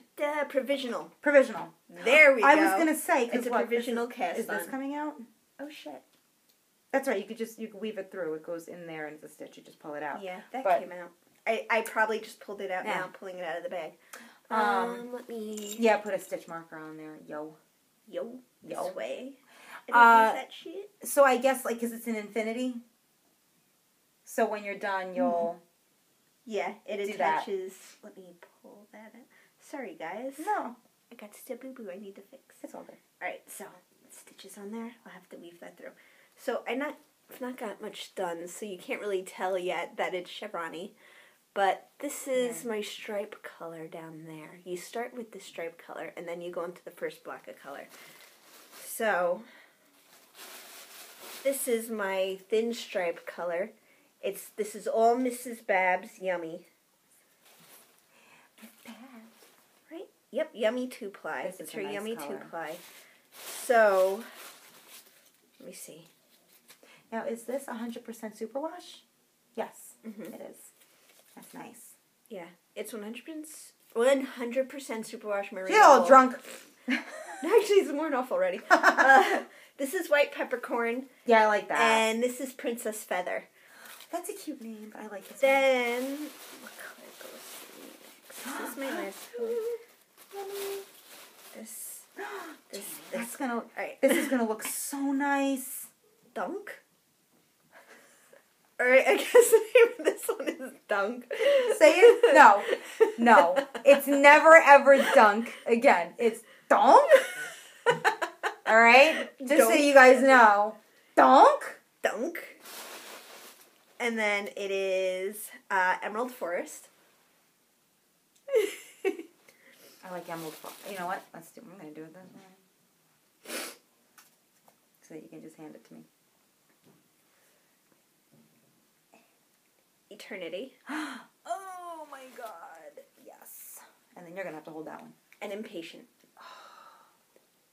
Provisional. Provisional. There we go. I was going to say, it's a provisional cast is on. this coming out? Oh shit. That's right. You can weave it through. It goes in there and it's a stitch. You just pull it out. Yeah, that came out. I probably just pulled it out now, pulling it out of the bag. Let me... Yeah, put a stitch marker on there. Yo. This way. I don't use that shit. So I guess, like, because it's an infinity, so when you're done, you'll... Yeah, it attaches... Let me pull that out. Sorry, guys. No. I got still boo-boo I need to fix. It's all good. Alright, so, stitches on there. I'll have to weave that through. So, I've not got much done, so you can't really tell yet that it's chevron-y. But this is my stripe color down there. You start with the stripe color, and then you go into the first block of color. So, this is my thin stripe color. This is all Mrs. Babs Yummy. Right? Yep, Yummy 2-ply. It's her nice Yummy color. 2-ply. So, let me see. Now, is this 100% superwash? Yes, it is. That's nice. Yeah, it's 100% superwash merino. You're all drunk. Actually, it's worn off already. This is white peppercorn. Yeah, I like that. And this is Princess Feather. That's a cute name, but I like this then, what color goes next? This is my last color. This is gonna look so nice. Dunk. Alright, I guess the name of this one is Dunk. Say it? No. It's never ever Dunk again. It's Donk. Alright? Just so you guys know. Donk. Dunk. And then it is Emerald Forest. I like Emerald Forest. You know what? I'm going to do it this way. So that you can just hand it to me. Eternity. Oh my god. Yes. And then you're going to have to hold that one. And Impatient.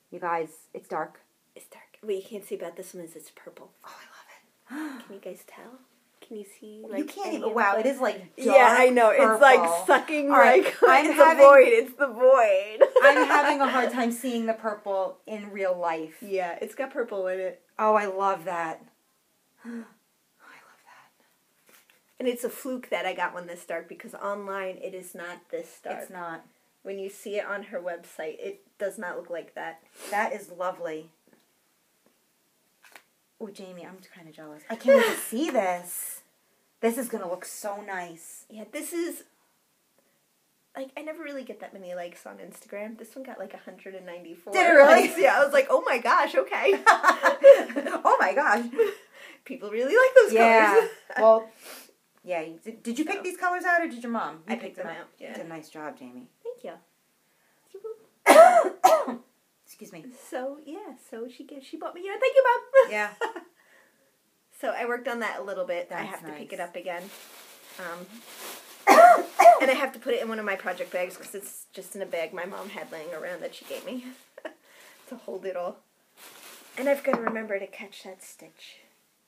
You guys, it's dark. It's dark. What you can't see about this one is it's purple. Oh, I love it. Can you guys tell? Can you see? Like, you can't even. Wow, it is like dark. Yeah, I know. Purple. It's like sucking. Right. Like it's the void. It's the void. I'm having a hard time seeing the purple in real life. Yeah, it's got purple in it. Oh, I love that. I love that. And it's a fluke that I got one this dark because online it is not this dark. It's not. When you see it on her website, it does not look like that. That is lovely. Oh, Jaymie, I'm kind of jealous. I can't wait to see this. This is going to look so nice. Yeah, this is... Like, I never really get that many likes on Instagram. This one got like 194. Did it really? Likes. Yeah, I was like, oh my gosh, okay. Oh my gosh. people really like those colors. Well, yeah. Did you pick these colors out, or did your mom? I picked them out. Yeah. You did a nice job, Jaymie. Thank you. Excuse me. So she bought me yarn. Thank you, Mom. Yeah. So I worked on that a little bit. That's I have to pick it nice. up again. And I have to put it in one of my project bags because it's just in a bag my mom had laying around that she gave me to hold it all. And I've got to remember to catch that stitch.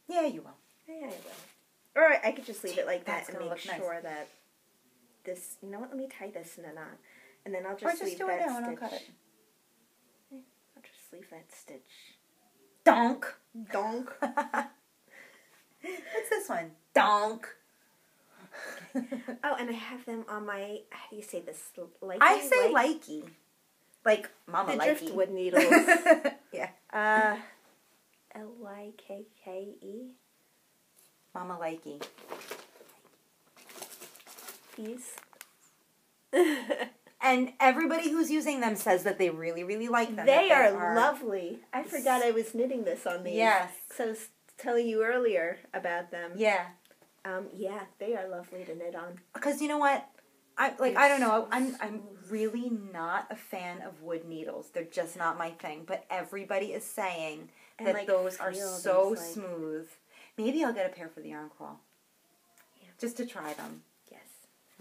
Yeah, you will. Yeah, I will. Or I could just leave it like that That's and gonna make look nice. sure that this, you know what, let me tie this in a knot. And then I'll Or just just leave do that it now stitch. and I'll cut it. I'll just leave that stitch. Donk. Donk. What's this one? Donk. Oh, and I have them on my, how do you say this? Likey? I say likey. Like Mama The likey. driftwood needles. Yeah. Lykke. Mama likey. These. And everybody who's using them says that they really, really like them. They that are lovely. I forgot I was knitting this on these. Yes. Because I was telling you earlier about them. Yeah. Yeah, they are lovely to knit on. Because you know what? I don't know. I'm really not a fan of wood needles. They're just not my thing. But everybody is saying And, that like, those are feel so these, like- smooth. Maybe I'll get a pair for the yarn crawl. Yeah. Just to try them. Yes.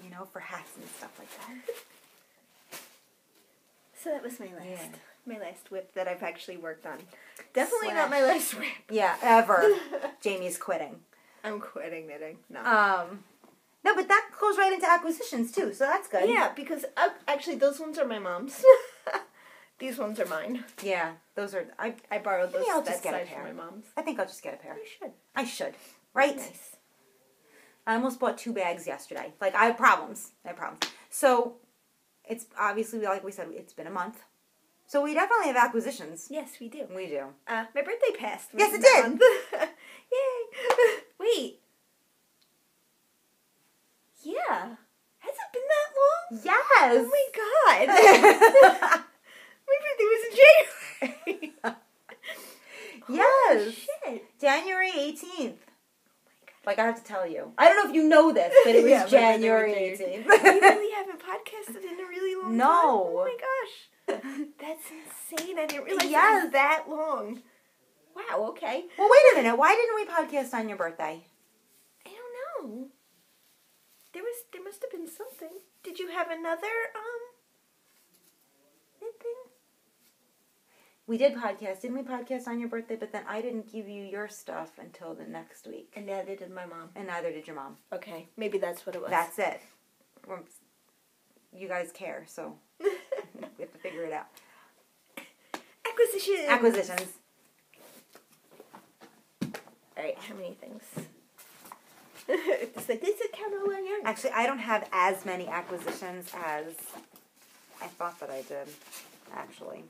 You know, for hats and stuff like that. So that was my last. Yeah. My last whip that I've actually worked on. Definitely not Slash. my last whip. Yeah, ever. Jamie's quitting. I'm quitting knitting. No. No, but that goes right into acquisitions too, so that's good. Yeah, because actually those ones are my mom's. These ones are mine. Yeah, those are. I borrowed those. Maybe I'll that just get a size pair. from my mom's. I think I'll just get a pair. You should. I should. Right? Nice. I almost bought 2 bags yesterday. Like, I have problems. So, it's obviously, like we said, it's been a month. So we definitely have acquisitions. Yes, we do. We do. My birthday passed. Yes, it that did. month. Yay. Wait. Yeah. Has it been that long? Yes! Oh my god. My birthday was in January. Yes! Holy shit. January 18th. Oh my god. Like, I have to tell you. I don't know if you know this, but it was Yeah, my birthday was January January. 18th. We really haven't podcasted in a really long time. No. Oh my gosh. That's insane. I didn't realize it was that long. Wow, okay. Well, wait a minute. Why didn't we podcast on your birthday? I don't know. There must have been something. Did you have another knit thing? We did podcast. Didn't we podcast on your birthday? But then I didn't give you your stuff until the next week. And neither did my mom. And neither did your mom. Okay, maybe that's what it was. That's it. You guys care, so we have to figure it out. Acquisitions. Alright, how many things? It's like, this is count all our yarn. Actually, I don't have as many acquisitions as I thought that I did, actually.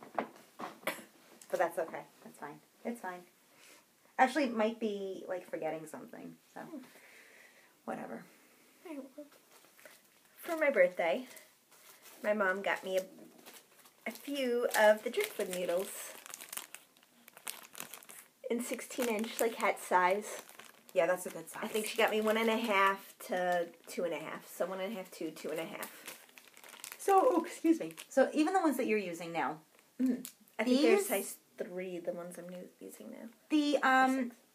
But that's okay. That's fine. It's fine. Actually, it might be, like, forgetting something, so whatever. For my birthday, my mom got me a few of the driftwood needles in 16-inch, like hat size. Yeah, that's a good size. I think she got me 1.5 to 2.5. So 1.5 to 2.5. So, excuse me. So even the ones that you're using now, I think they're size 3, the ones I'm using now.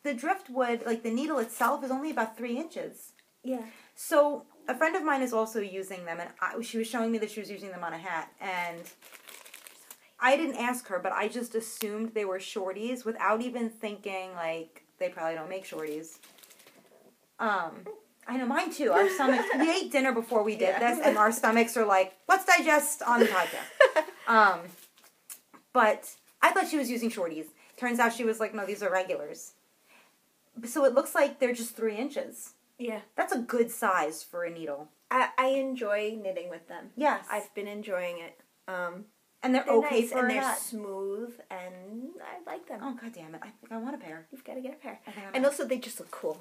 the driftwood, like the needle itself, is only about 3 inches. Yeah. So a friend of mine is also using them, and she was showing me that she was using them on a hat, and I didn't ask her, but I just assumed they were shorties without even thinking, like, they probably don't make shorties. I know, mine too. Our stomachs, we ate dinner before we did this, and our stomachs are like, let's digest on the podcast. But I thought she was using shorties. Turns out she was like, no, these are regulars. So it looks like they're just 3 inches. Yeah. That's a good size for a needle. I enjoy knitting with them. Yes. I've been enjoying it. And they're okay nice, for and a they're hat. smooth, and I like them. Oh, god damn it. I think I want a pair. You've got to get a pair. I think I And might. also, they just look cool.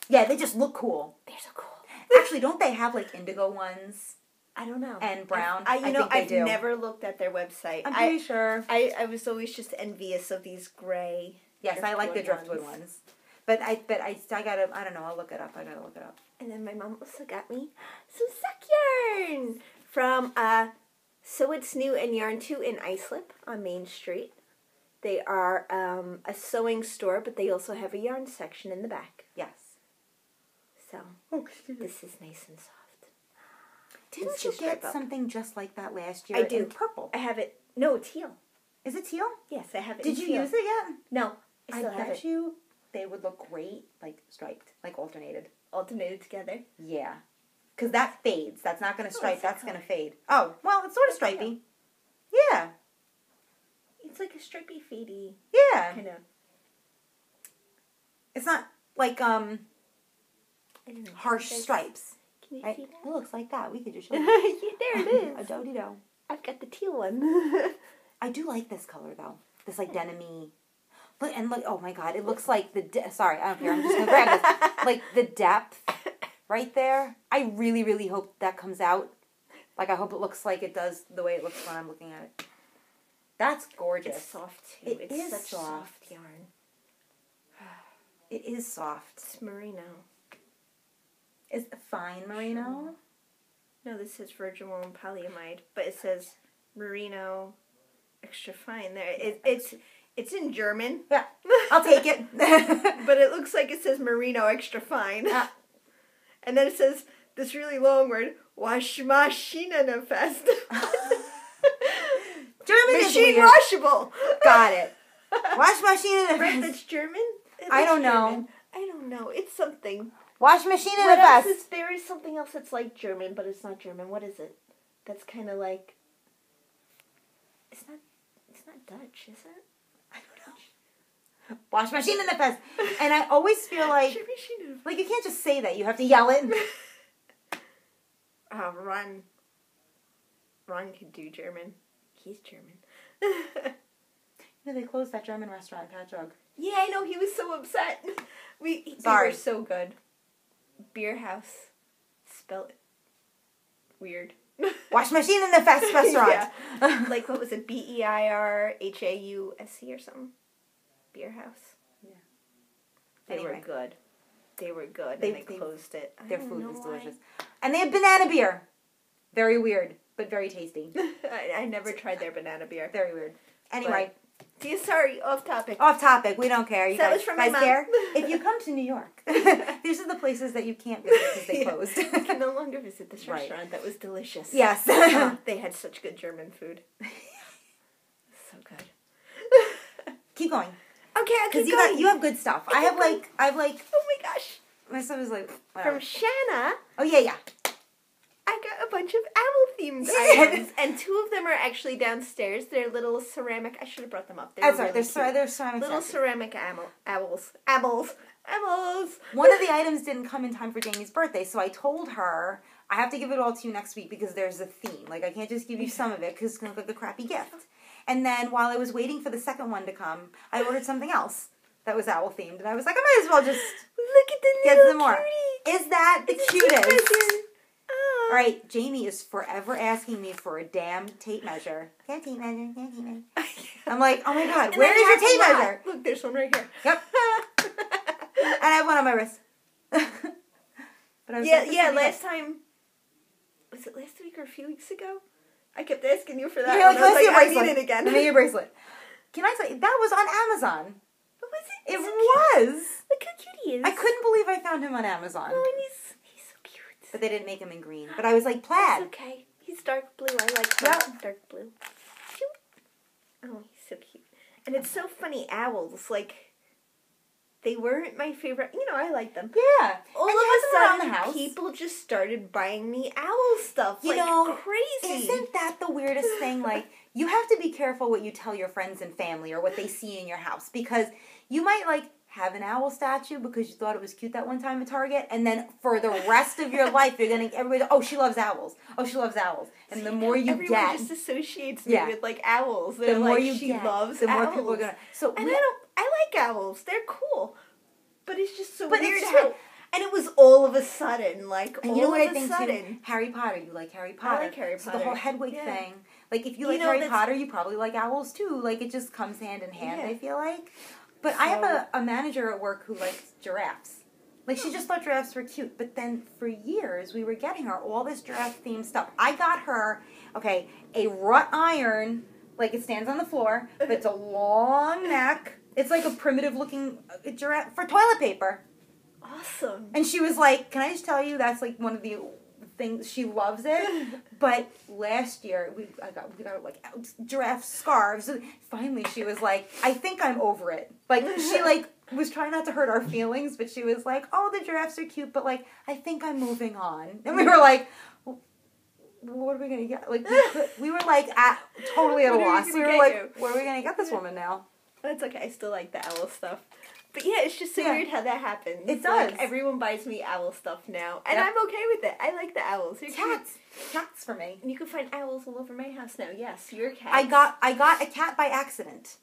Yeah, they just look cool. They're so cool. Actually, don't they have, like, indigo ones? I don't know. And brown? I think they I've do. never looked at their website. I'm pretty sure. I was always just envious of these gray. Yes, I like the driftwood driftwood ones. But I gotta, I don't know, I'll look it up. I gotta look it up. And then my mom also got me some sock yarn from So It's New and Yarn 2 in Islip on Main Street. They are a sewing store, but they also have a yarn section in the back. Yes. So, this is nice and soft. Didn't you get something just like that last year? I do. In purple. I have it. No, teal. Is it teal? Yes, I have it. Did you use it yet? No, I still have bet it. you they would look great, like striped, like alternated. Alternated together? Yeah. Because that fades. That's not going to stripe. That's going to fade. Oh, well, it's sort of stripey. Yeah. It's like a stripey, fadey. Yeah. Kind of. It's not like, I don't know. harsh stripes. Can you Right? see It that? looks like that. We could just show it. There it is. A do-de-do. I've got the teal one. I do like this color, though. This, like, denim-y. Look, oh my God, it looks like sorry, I don't care, I'm just going to grab this. Like, the depth right there. I really, really hope that comes out. Like, I hope it looks like it does the way it looks when I'm looking at it. That's gorgeous. It's soft, too. It It's is such soft. soft yarn. It is soft. It's merino. Is it fine merino? No, this says virgin wool and polyamide, but it says merino extra fine there. It's in German. Yeah, I'll take it. But it looks like it says merino extra fine. And then it says this really long word, Waschmaschinenfest. German Machine is weird. washable. Got it. Waschmaschine Right, that's German? I don't know. German. I don't know. It's something. Wash machine in What the else best. is there is something else that's like German, but it's not German. What is it? That's kind of like. It's not Dutch, is it? I don't know. Wash machine in the best. And I always feel like you can't just say that. You have to yell it. Ron can do German. He's German. They closed that German restaurant, Patchog. Yeah, I know. He was so upset. They were so good. Beer House. Spell it weird. Wash machine in the fast restaurant. Yeah. Like, what was it? BEIRHAUSE or something? Beer House. Yeah. They Anyway. were good. They were good. They closed it. Their food was delicious. And they have banana beer. Very weird, but very tasty. I never tried their banana beer. Very weird. Anyway. Sorry, off topic. Off topic. We don't care. You That guys, was from my mom. care? If you come to New York, these are the places that you can't visit because they closed. You can no longer visit this restaurant. That was delicious. Yes. They had such good German food. So good. Keep going. Okay, I'll keep going. You have good stuff. I have like. Oh my gosh. My stuff is like. From Shanna. Oh yeah. I got a bunch of owl-themed items, and two of them are actually downstairs. They're little ceramic. I should have brought them up. That's right. They're ceramic. Little ceramic owls. One of the items didn't come in time for Jamie's birthday, so I told her I have to give it all to you next week because there's a theme. Like I can't just give you some of it because it's gonna look like a crappy gift. And then while I was waiting for the second one to come, I ordered something else that was owl themed, and I was like, I might as well just look at the get little some more. cutie. Is that the cutest? Oh. All right, Jaymie is forever asking me for a damn tape measure. Tape measure. I'm like, oh my God, where is your tape measure? Look, there's one right here. Yep. And I have one on my wrist. But I was last time, was it last week or a few weeks ago? I kept asking you for that. You're like, I was like, I bracelet. need it again. Give me your bracelet. Can I say, that was on Amazon. What was it? It was. Look how cute he is. I couldn't believe I found him on Amazon. Oh, and he's so cute. But they didn't make him in green. But I was like, plaid. It's okay. He's dark blue. I like dark blue. Cute. Oh, he's so cute. And it's so funny, owls, like, they weren't my favorite. You know, I like them. Yeah. All and of a around sudden, the house. people just started buying me owl stuff. You like, know, crazy. Isn't that the weirdest thing? Like, you have to be careful what you tell your friends and family or what they see in your house. Because you might, like, have an owl statue because you thought it was cute that one time at Target. And then for the rest of your life, you're going to, everybody, oh, she loves owls. Oh, she loves owls. And the more you Everyone get. just associates me with, like, owls. They're the more like, you she get, loves the more owls. people are going to. So and I like owls. They're cool. But it's just so But weird it's how... And it was all of a sudden, like, and all you know what of I think sudden. too? Harry Potter. You like Harry Potter. I like Harry Potter. So the whole Hedwig thing. Like, if you like know, Harry Potter, you probably like owls too. Like, it just comes hand in hand, Yeah. I feel like. But I have a manager at work who likes giraffes. Like, she just thought giraffes were cute. But then, for years, we were getting her all this giraffe-themed stuff. I got her, a wrought iron, like, it stands on the floor, but it's a long neck. It's like a primitive-looking giraffe for toilet paper. Awesome. And she was like, can I just tell you, that's, like, one of the things, she loves it. But last year, we got like, giraffe scarves. Finally, she was like, I think I'm over it. Like, she, like, was trying not to hurt our feelings, but she was like, oh, the giraffes are cute, but, like, I think I'm moving on. And we were like, well, what are we going to get? Like, we were, like, totally at a loss. We were like, what are we going to get this woman now? That's okay. I still like the owl stuff. But yeah, it's just so weird how that happens. It does. Like, everyone buys me owl stuff now. And I'm okay with it. I like the owls. They're Cats. Cats for me. And you can find owls all over my house now. Yes, your cat. I got a cat by accident.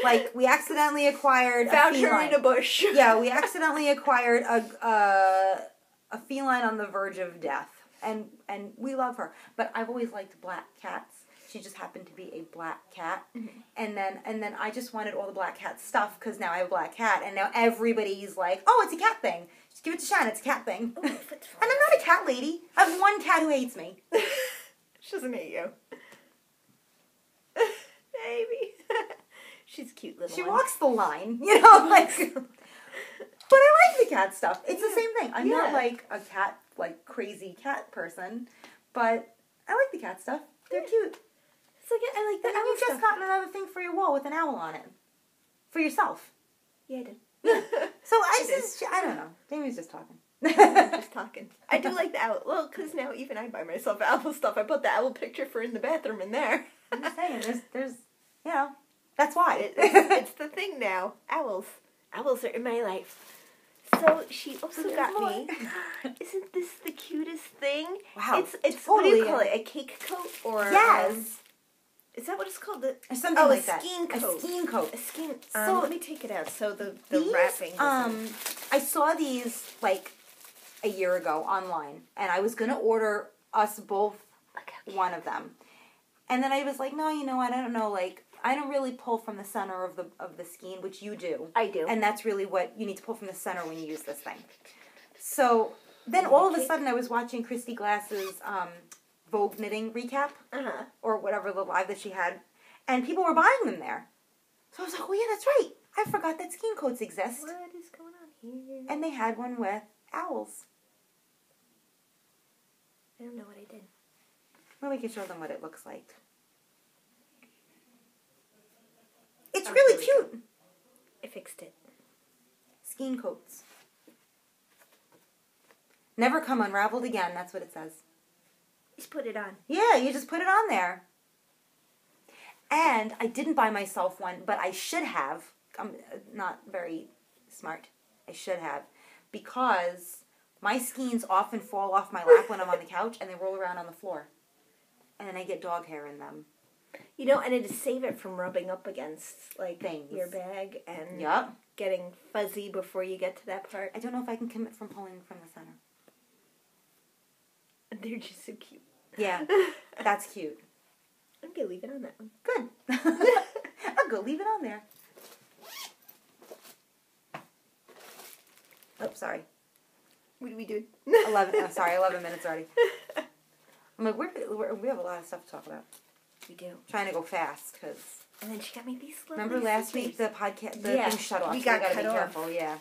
Like, we accidentally acquired Found a feline. her in a bush. Yeah, we accidentally acquired a feline on the verge of death. And we love her. But I've always liked black cats. She just happened to be a black cat. Mm-hmm. And then I just wanted all the black cat stuff because now I have a black cat. And now everybody's like, oh, it's a cat thing. Just give it to Shanna. It's a cat thing. Oh, and I'm not a cat lady. I have one cat who hates me. She doesn't hate you. Maybe. She's a cute little She one. walks the line, you know, like. But I like the cat stuff. It's the same thing. I'm not like a cat, like crazy cat person, but I like the cat stuff. They're cute. It's like I like the owl you've stuff. just gotten another thing for your wall with an owl on it, for yourself. Yeah, I did. So I don't know. Jamie's just talking. Just talking. I do like the owl. Well, because now even I buy myself owl stuff. I put the owl picture for in the bathroom in there. I'm just saying, there's, you know, that's why. It's the thing now. Owls. Owls are in my life. So she also got me. Isn't this the cutest thing? Wow. It's totally. What do you call it? A cake coat or yes. Is that what it's called? Something like that. A skein coat. A skein coat. A skein. So let me take it out. So the these, wrapping. I saw these like a year ago online, and I was gonna order us both one of them, and then I was like, no, you know what? I don't know. Like, I don't really pull from the center of the skein, which you do. I do. And that's really what you need to pull from the center when you use this thing. So then all of a sudden I was watching Christy Glass's Vogue knitting recap, or whatever the live that she had, and people were buying them there. So I was like, oh yeah, that's right. I forgot that skein coats exist. What is going on here? And they had one with owls. I don't know what I did. Well, we can show them what it looks like. It's really cute. I fixed it. Skein coats. Never come unraveled again, that's what it says. Just put it on. Yeah, you just put it on there. And I didn't buy myself one, but I should have. I'm not very smart. I should have. Because my skeins often fall off my lap when I'm on the couch and they roll around on the floor. And then I get dog hair in them. You know, and to save it from rubbing up against, like, things. Your bag and getting fuzzy before you get to that part. I don't know if I can commit from pulling from the center. They're just so cute. Yeah, that's cute. I'm going to leave it on that one. Good. I'll go leave it on there. Oh, sorry. What are we doing? 11 minutes already. I'm like, we have a lot of stuff to talk about. We do. Trying to go fast, because... And then she got me these lovely Remember last scissors. week, the podcast, the thing shut off, we so got gotta cut be off. careful, yeah.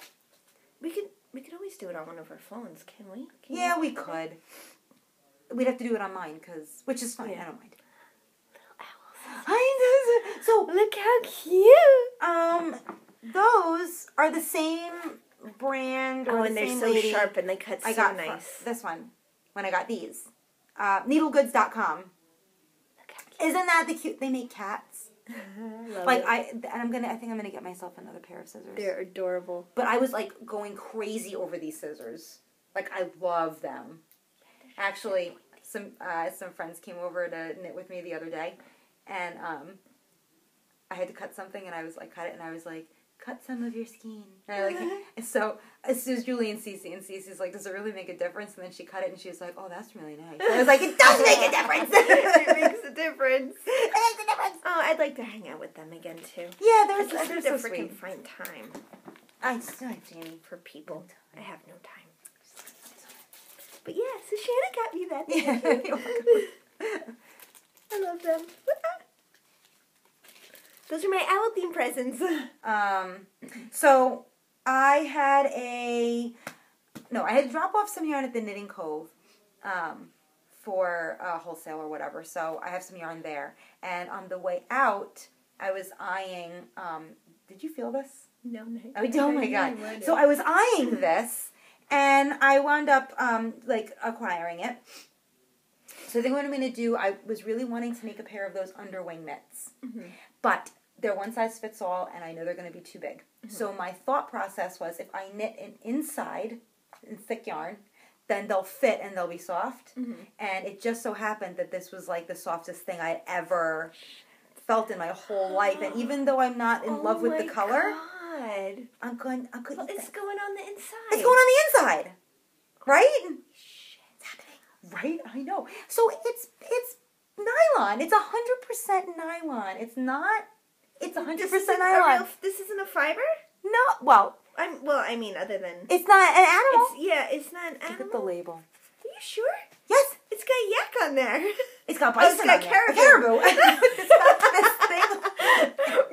We could always do it on one of our phones, can we? We could. We'd have to do it on mine, which is fine, I don't mind. Little owls. So, look how cute! Those are the same brand, or and the same they're so lady sharp and they cut so nice. This one, when I got these. Needlegoods.com. Isn't that the cute? They make cats. I think I'm gonna get myself another pair of scissors. They're adorable. But I was like going crazy over these scissors. Like, I love them. Actually, some friends came over to knit with me the other day, and I had to cut something, and I was like, cut it, and I was like, cut some of your skein. And so as soon as Julie and Cece's like, does it really make a difference? And then she cut it, and she was like, oh, that's really nice. And I was like, it does make a difference. It makes a difference. It makes a difference. Oh, I'd like to hang out with them again, too. Yeah, They're they're so so freaking sweet. find time I still have Jaymie. for people. I have no time. But yeah, so Shanna got me that. Yeah. I love them. Those are my owl theme presents. So I had to drop off some yarn at the Knitting Cove for wholesale or whatever. So I have some yarn there. And on the way out, I was eyeing, did you feel this? No. Oh my God. So I was eyeing this, and I wound up, acquiring it. So I think what I'm going to do, I was really wanting to make a pair of those underwing mitts. Mm-hmm. But they're one size fits all, and I know they're going to be too big. Mm-hmm. So my thought process was, if I knit an inside in thick yarn, then they'll fit and they'll be soft. Mm-hmm. And it just so happened that this was like the softest thing I'd ever felt in my whole life. And even though I'm not in love with the color, I'm going. Well, it's going on the inside. It's going on the inside, right? Shit, it's happening. Right, I know. So it's nylon. It's 100% nylon. It's not. It's 100% nylon. This isn't a fiber? No. Well, I mean, other than it's not an animal. It's not an animal. Look at the label. Are you sure? Yes. It's got yak on there. It's got bison. It's got caribou. Caribou. It's got this thing.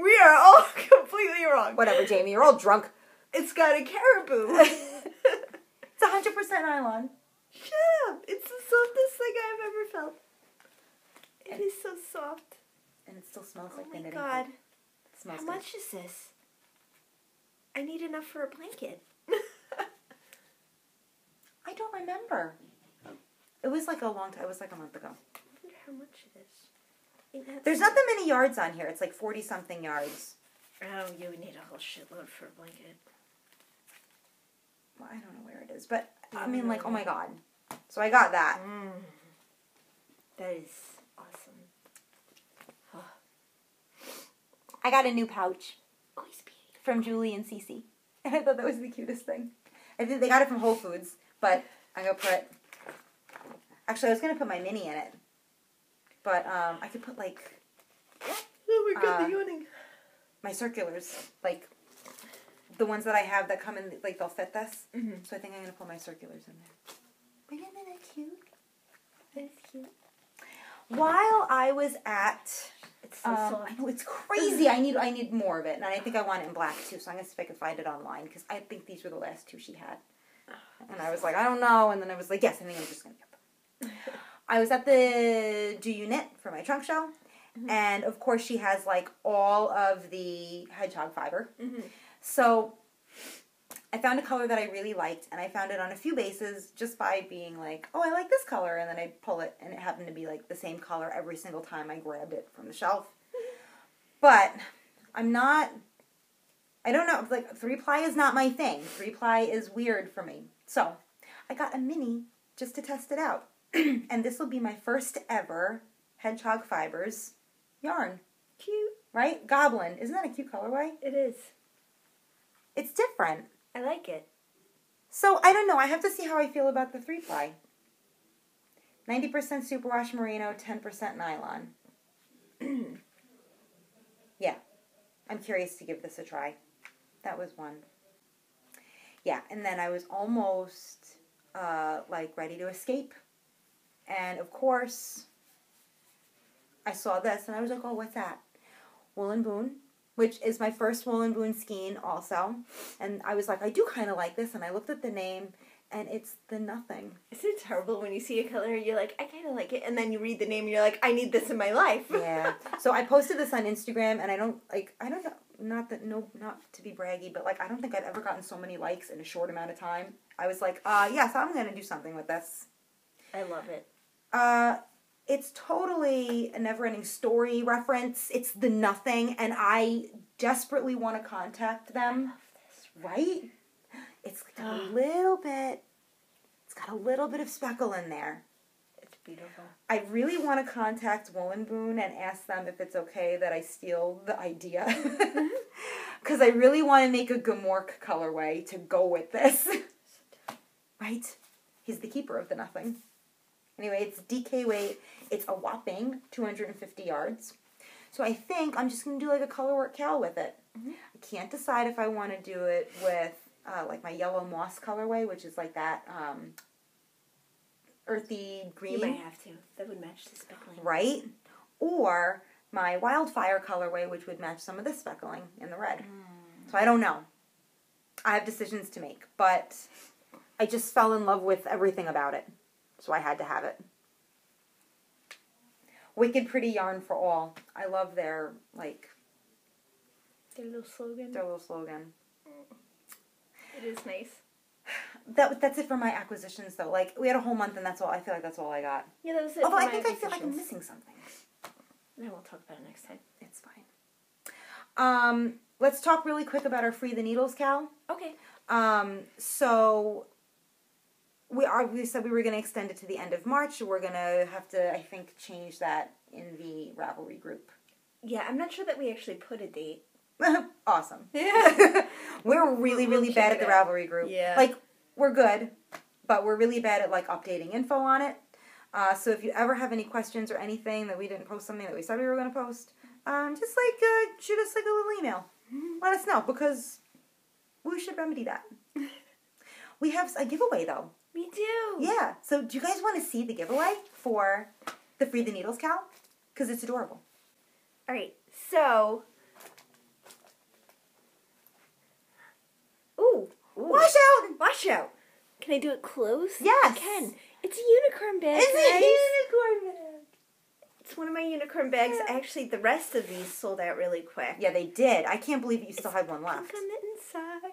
We are all completely wrong. Whatever, Jaymie. You're all drunk. It's got a caribou. It's 100% nylon. Shut up. It's the softest thing I've ever felt. It is so soft. And it still smells like the knitting. Oh my God. It smells How good. much is this? I need enough for a blanket. I don't remember. It was like a long time. It was like a month ago. I wonder how much it is. There's not that many yards on here. It's like 40-something yards. Oh, you need a whole shitload for a blanket. Well, I don't know where it is. But, I mean, like, oh my God. So I got that. That is awesome. I got a new pouch. Oh, he's beautiful. From Julie and Cece. And I thought that was the cutest thing. I think they got it from Whole Foods. But I'm going to put... Actually, I was going to put my mini in it. But I could put, like... Oh my God, the yawning. My circulars. Like, the ones that I have that come in, like, they'll fit this. Mm-hmm. So I think I'm going to put my circulars in there. But isn't that cute? That is cute. While I was at... It's so soft. I know, it's crazy. I need more of it. And I think I want it in black, too. So I'm going to see if I can find it online. Because I think these were the last two she had. And I was like, I don't know. And then I was like, yes, I think I'm just going to get them. I was at the Do You Knit for my trunk show. Mm-hmm. And, of course, she has, like, all of the hedgehog fiber. Mm-hmm. So I found a color that I really liked. And I found it on a few bases just by being like, oh, I like this color. And then I pull it. And it happened to be, like, the same color every single time I grabbed it from the shelf. But I'm not... I don't know. Like, 3-ply is not my thing. 3-ply is weird for me. So I got a mini just to test it out. And this will be my first ever hedgehog fibers yarn. Cute. Right? Goblin. Isn't that a cute colorway? It is. It's different. I like it. So, I don't know. I have to see how I feel about the 3-ply. 90% superwash merino, 10% nylon. Yeah. I'm curious to give this a try. That was one. Yeah, and then I was almost, ready to escape. And, of course, I saw this, and I was like, oh, what's that? Wool and Boon, which is my first Wool and Boon skein also. And I was like, I do kind of like this, and I looked at the name, and it's the Nothing. Isn't it terrible when you see a color, you're like, I kind of like it, and then you read the name, and you're like, I need this in my life. Yeah. So I posted this on Instagram, and I don't know, not to be braggy, but, I don't think I've ever gotten so many likes in a short amount of time. I was like, yes, I'm going to do something with this. I love it. It's totally a Never-Ending Story reference. It's the Nothing, and I desperately want to contact them. I love this. Right? It's like a little bit, it's got a little bit of speckle in there. It's beautiful. I really want to contact Wool and Boon and ask them if it's okay that I steal the idea. Because I really want to make a Gamork colorway to go with this. Right? He's the keeper of the Nothing. Anyway, it's DK weight. It's a whopping 250 yards. So I think I'm just going to do like a color work cowl with it. Mm-hmm. I can't decide if I want to do it with like my yellow moss colorway, which is like that earthy green. You might have to. That would match the speckling. Right? Or my wildfire colorway, which would match some of the speckling in the red. So I don't know. I have decisions to make, but I just fell in love with everything about it. So I had to have it. Wicked Pretty Yarn for All. I love their, like... Their little slogan. Their little slogan. It is nice. That's it for my acquisitions, though. Like, we had a whole month, and that's all. I feel like that's all I got. Yeah, that was it. Although I think I feel like I'm missing something. No, we'll talk about it next time. It's fine. Let's talk really quick about our Free the Needles cowl. Okay. So we said we were going to extend it to the end of March. We're going to have to, I think, change that in the Ravelry group. Yeah, I'm not sure that we actually put a date. Awesome. Yeah. We're really, really bad at the Ravelry group. Yeah. Like, we're good, but we're really bad at, like, updating info on it. So if you ever have any questions or anything that we didn't post something that we said we were going to post, just, like, shoot us, like, a little email. Let us know, because we should remedy that. We have a giveaway, though. Me too. Yeah. So do you guys want to see the giveaway for the Free the Needles cowl? Because it's adorable. All right. So... Ooh. Wash out! Wash out. Can I do it close? Yes. I can. It's a unicorn bag. It's guys. a unicorn bag. It's one of my unicorn bags. Yeah. Actually, the rest of these sold out really quick. Yeah, they did. I can't believe you still had one left. Pink on the inside.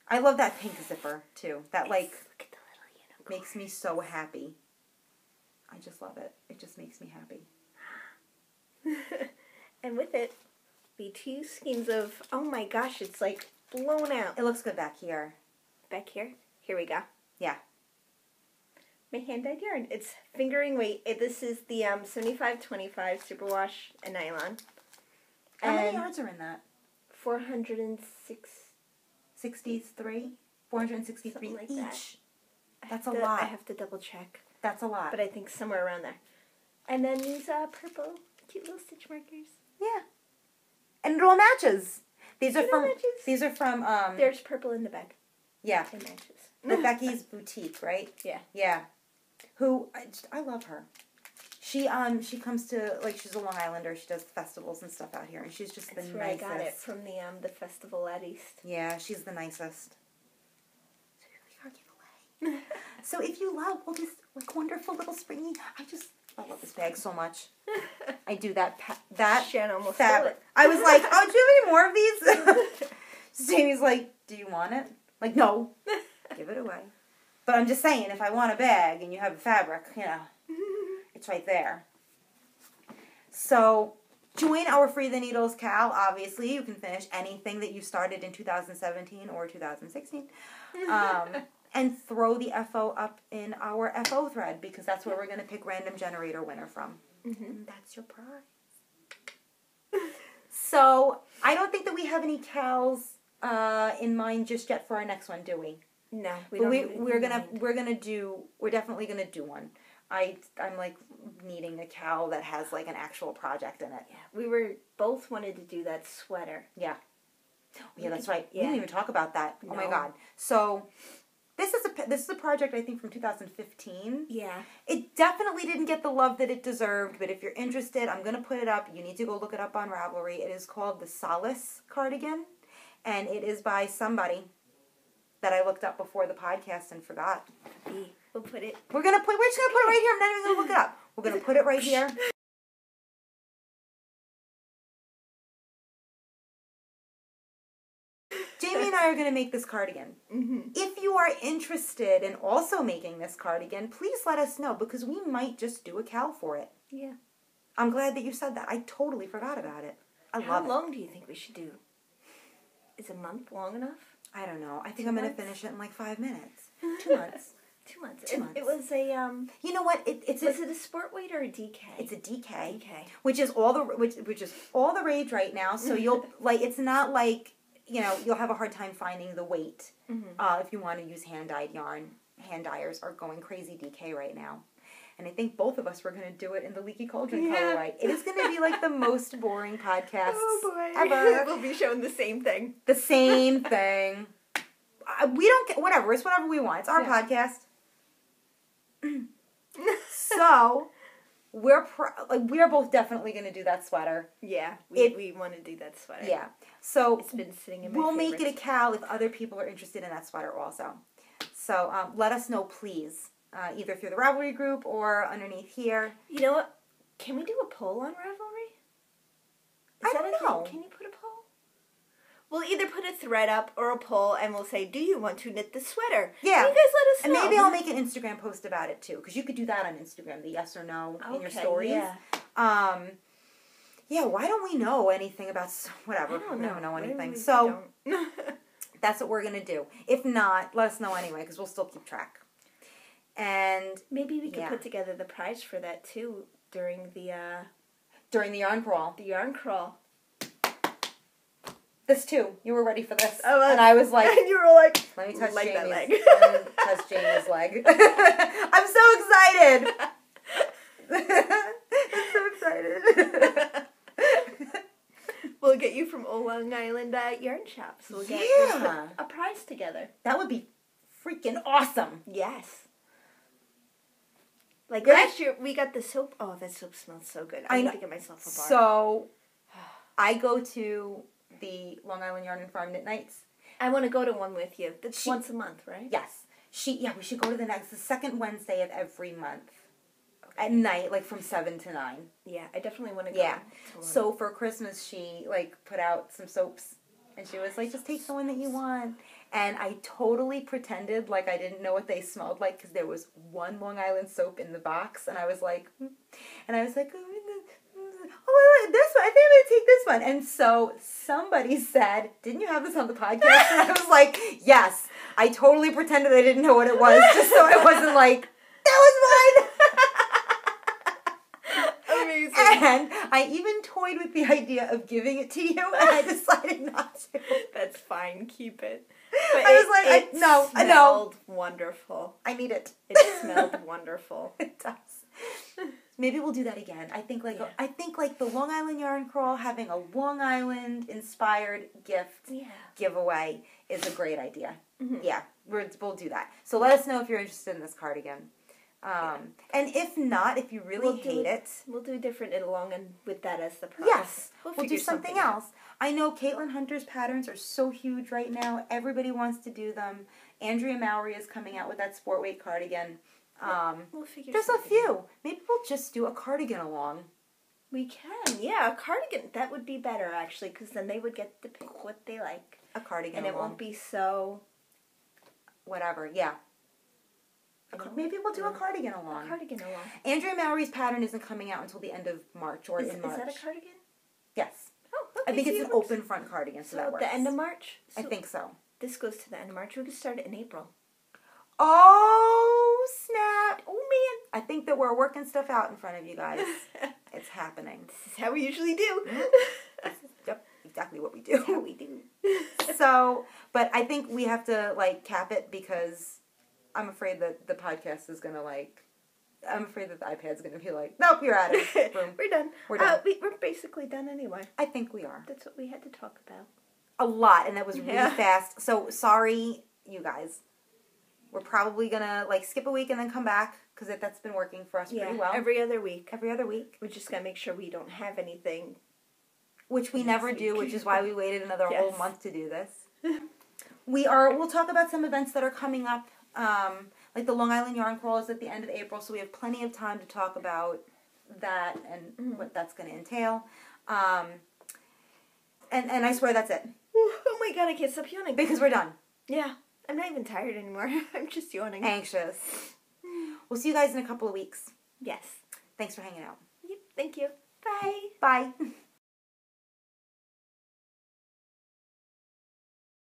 I love that pink zipper, too. That, like, Look at the little unicorn. makes me so happy. I just love it. It just makes me happy. And with it, be 2 skeins of, oh my gosh, it's like blown out. It looks good back here. Back here? Here we go. Yeah. My hand-dyed yarn. It's fingering weight. This is the 75-25 superwash and nylon. How many And yards are in that? 406. 63? 463 Something like each. that. That's a lot. I have to double check. That's a lot. But I think somewhere around there. And then these purple, cute little stitch markers. Yeah. And it all matches. These are It all from matches. These are from There's purple in the bag. yeah. It matches. The Becky's Boutique, right? Yeah. Yeah. Who I love her. She comes to, like, she's a Long Islander. She does festivals and stuff out here, and she's just That's the where nicest. I got it from the festival at East. Yeah, she's the nicest. So if you love all this, like, wonderful little springy, I love this bag so much. I do that Shanna almost fabric. stole it. I was like, oh, do you have any more of these? Jamie's like, do you want it? Like, no. Give it away. But I'm just saying, if I want a bag and you have a fabric, you know, it's right there. So, join our Free the Needles cowl. Obviously, you can finish anything that you started in 2017 or 2016. And throw the FO up in our FO thread, because that's where we're going to pick random generator winner from. And that's your prize. So, I don't think that we have any cows in mind just yet for our next one, do we? No, We're definitely gonna do one. I'm like needing a cowl that has like an actual project in it. Yeah, we both wanted to do that sweater. Yeah. Yeah, that's right. Yeah. We didn't even talk about that. Oh my No. god. So this is a project I think from 2015. Yeah. It definitely didn't get the love that it deserved, but if you're interested, I'm gonna put it up. You need to go look it up on Ravelry. It is called the Solace cardigan, and it is by somebody that I looked up before the podcast and forgot. We'll put it. We're just gonna put it right here. I'm not even gonna look it up. We're gonna put it right here. Jaymie and I are gonna make this cardigan. Mm-hmm. If you are interested in also making this cardigan, please let us know, because we might just do a cowl for it. Yeah. I'm glad that you said that. I totally forgot about it. I How love it. long do you think we should do? Is a month long enough? I don't know. I think 2 I'm gonna months? finish it in like 5 minutes. 2 months. 2 months. 2 months. It was a You know what? Was it a sport weight or a DK? It's a DK. DK. Which is all the rage right now. So you'll like, it's not like, you know, you'll have a hard time finding the weight if you want to use hand dyed yarn. Hand dyers are going crazy DK right now. And I think both of us were going to do it in the Leaky Cauldron colorway. It is going to be like the most boring podcast ever. We'll be showing the same thing. The same thing. We don't get, whatever. It's whatever we want. It's our podcast. So, we are both definitely going to do that sweater. Yeah, we want to do that sweater. Yeah. So, it's been sitting in my we'll make it a cal if other people are interested in that sweater also. So, let us know, please. Either through the Ravelry group or underneath here. You know what? Can we do a poll on Ravelry? I don't know. Can you put a poll? We'll either put a thread up or a poll, and we'll say, do you want to knit the sweater? Yeah. You guys let us know. And maybe I'll make an Instagram post about it, too. Because you could do that on Instagram, the yes or no in your stories. Yeah. Yeah, why don't we know anything about... Whatever. I don't know anything. Really so, that's what we're going to do. If not, let us know anyway, because we'll still keep track. And maybe we could put together the prize for that too during the yarn crawl. The yarn crawl. This too. You were ready for this. Oh, and I was like, and you were like, let me touch like Jamie's leg. Let me touch Jamie's leg. I'm so excited. I'm so excited. We'll get you from Old Long Island yarn shop. So we'll get a prize together. That would be freaking awesome. Yes. Like last year, we got the soap. Oh, that soap smells so good. I need to get myself a bar. So, I go to the Long Island Yarn and Farm Knit Nights. I want to go to one with you. That's once a month, right? Yes. We should go to the second Wednesday of every month. At night, like from 7 to 9. Yeah, I definitely want to go. Yeah. So for Christmas, she put out some soaps. And she was like, just take the one that you want. And I totally pretended like I didn't know what they smelled like because there was one Long Island soap in the box. And I was like, oh, this one. I think I'm going to take this one. And so somebody said, didn't you have this on the podcast? And I was like, yes. I totally pretended I didn't know what it was just so I wasn't like, that was mine. Amazing. And I even toyed with the idea of giving it to you, and I decided not to. That's fine. Keep it. But it smelled wonderful. I need it. It smelled wonderful. It does. Maybe we'll do that again. I think the Long Island Yarn Crawl having a Long Island inspired gift giveaway is a great idea. Mm-hmm. Yeah, we'll do that. So let us know if you're interested in this cardigan. And if not, if you really hate it, we'll do different along and with that as the prize. Yes, we'll do something else. I know Caitlin Hunter's patterns are so huge right now. Everybody wants to do them. Andrea Mowry is coming out with that sport weight cardigan. We'll figure there's a few. Maybe we'll just do a cardigan along. We can, yeah, a cardigan. That would be better actually, because then they would get to pick what they like. A cardigan, and it won't be so. Whatever, yeah. Maybe we'll do a cardigan along. A cardigan along. Andrea Mowry's pattern isn't coming out until the end of March or in March. Is that a cardigan? Yes. Oh, okay. I think it's an open front cardigan, so that works. The end of March? I think so. This goes to the end of March. We could start it in April. Oh, snap. Oh, man. I think that we're working stuff out in front of you guys. It's happening. This is how we usually do. Yep, exactly what we do. That's how we do. So, but I think we have to, cap it because I'm afraid that the podcast is going to, I'm afraid that the iPad's going to be like, nope, you're out of it. Boom. We're done. We're done. We're basically done anyway. I think we are. That's what we had to talk about. A lot, and that was really fast. So, sorry, you guys. We're probably going to, skip a week and then come back, because that's been working for us pretty well. Every other week. Every other week. We just got to make sure we don't have anything. Which we never do, which is why we waited another whole month to do this. We'll talk about some events that are coming up. The Long Island Yarn Crawl is at the end of April, so we have plenty of time to talk about that and what that's going to entail. And I swear that's it. Oh my god, I can't stop yawning. Because we're done. Yeah. I'm not even tired anymore. I'm just yawning. Anxious. We'll see you guys in a couple of weeks. Yes. Thanks for hanging out. Yep. Thank you. Bye. Bye.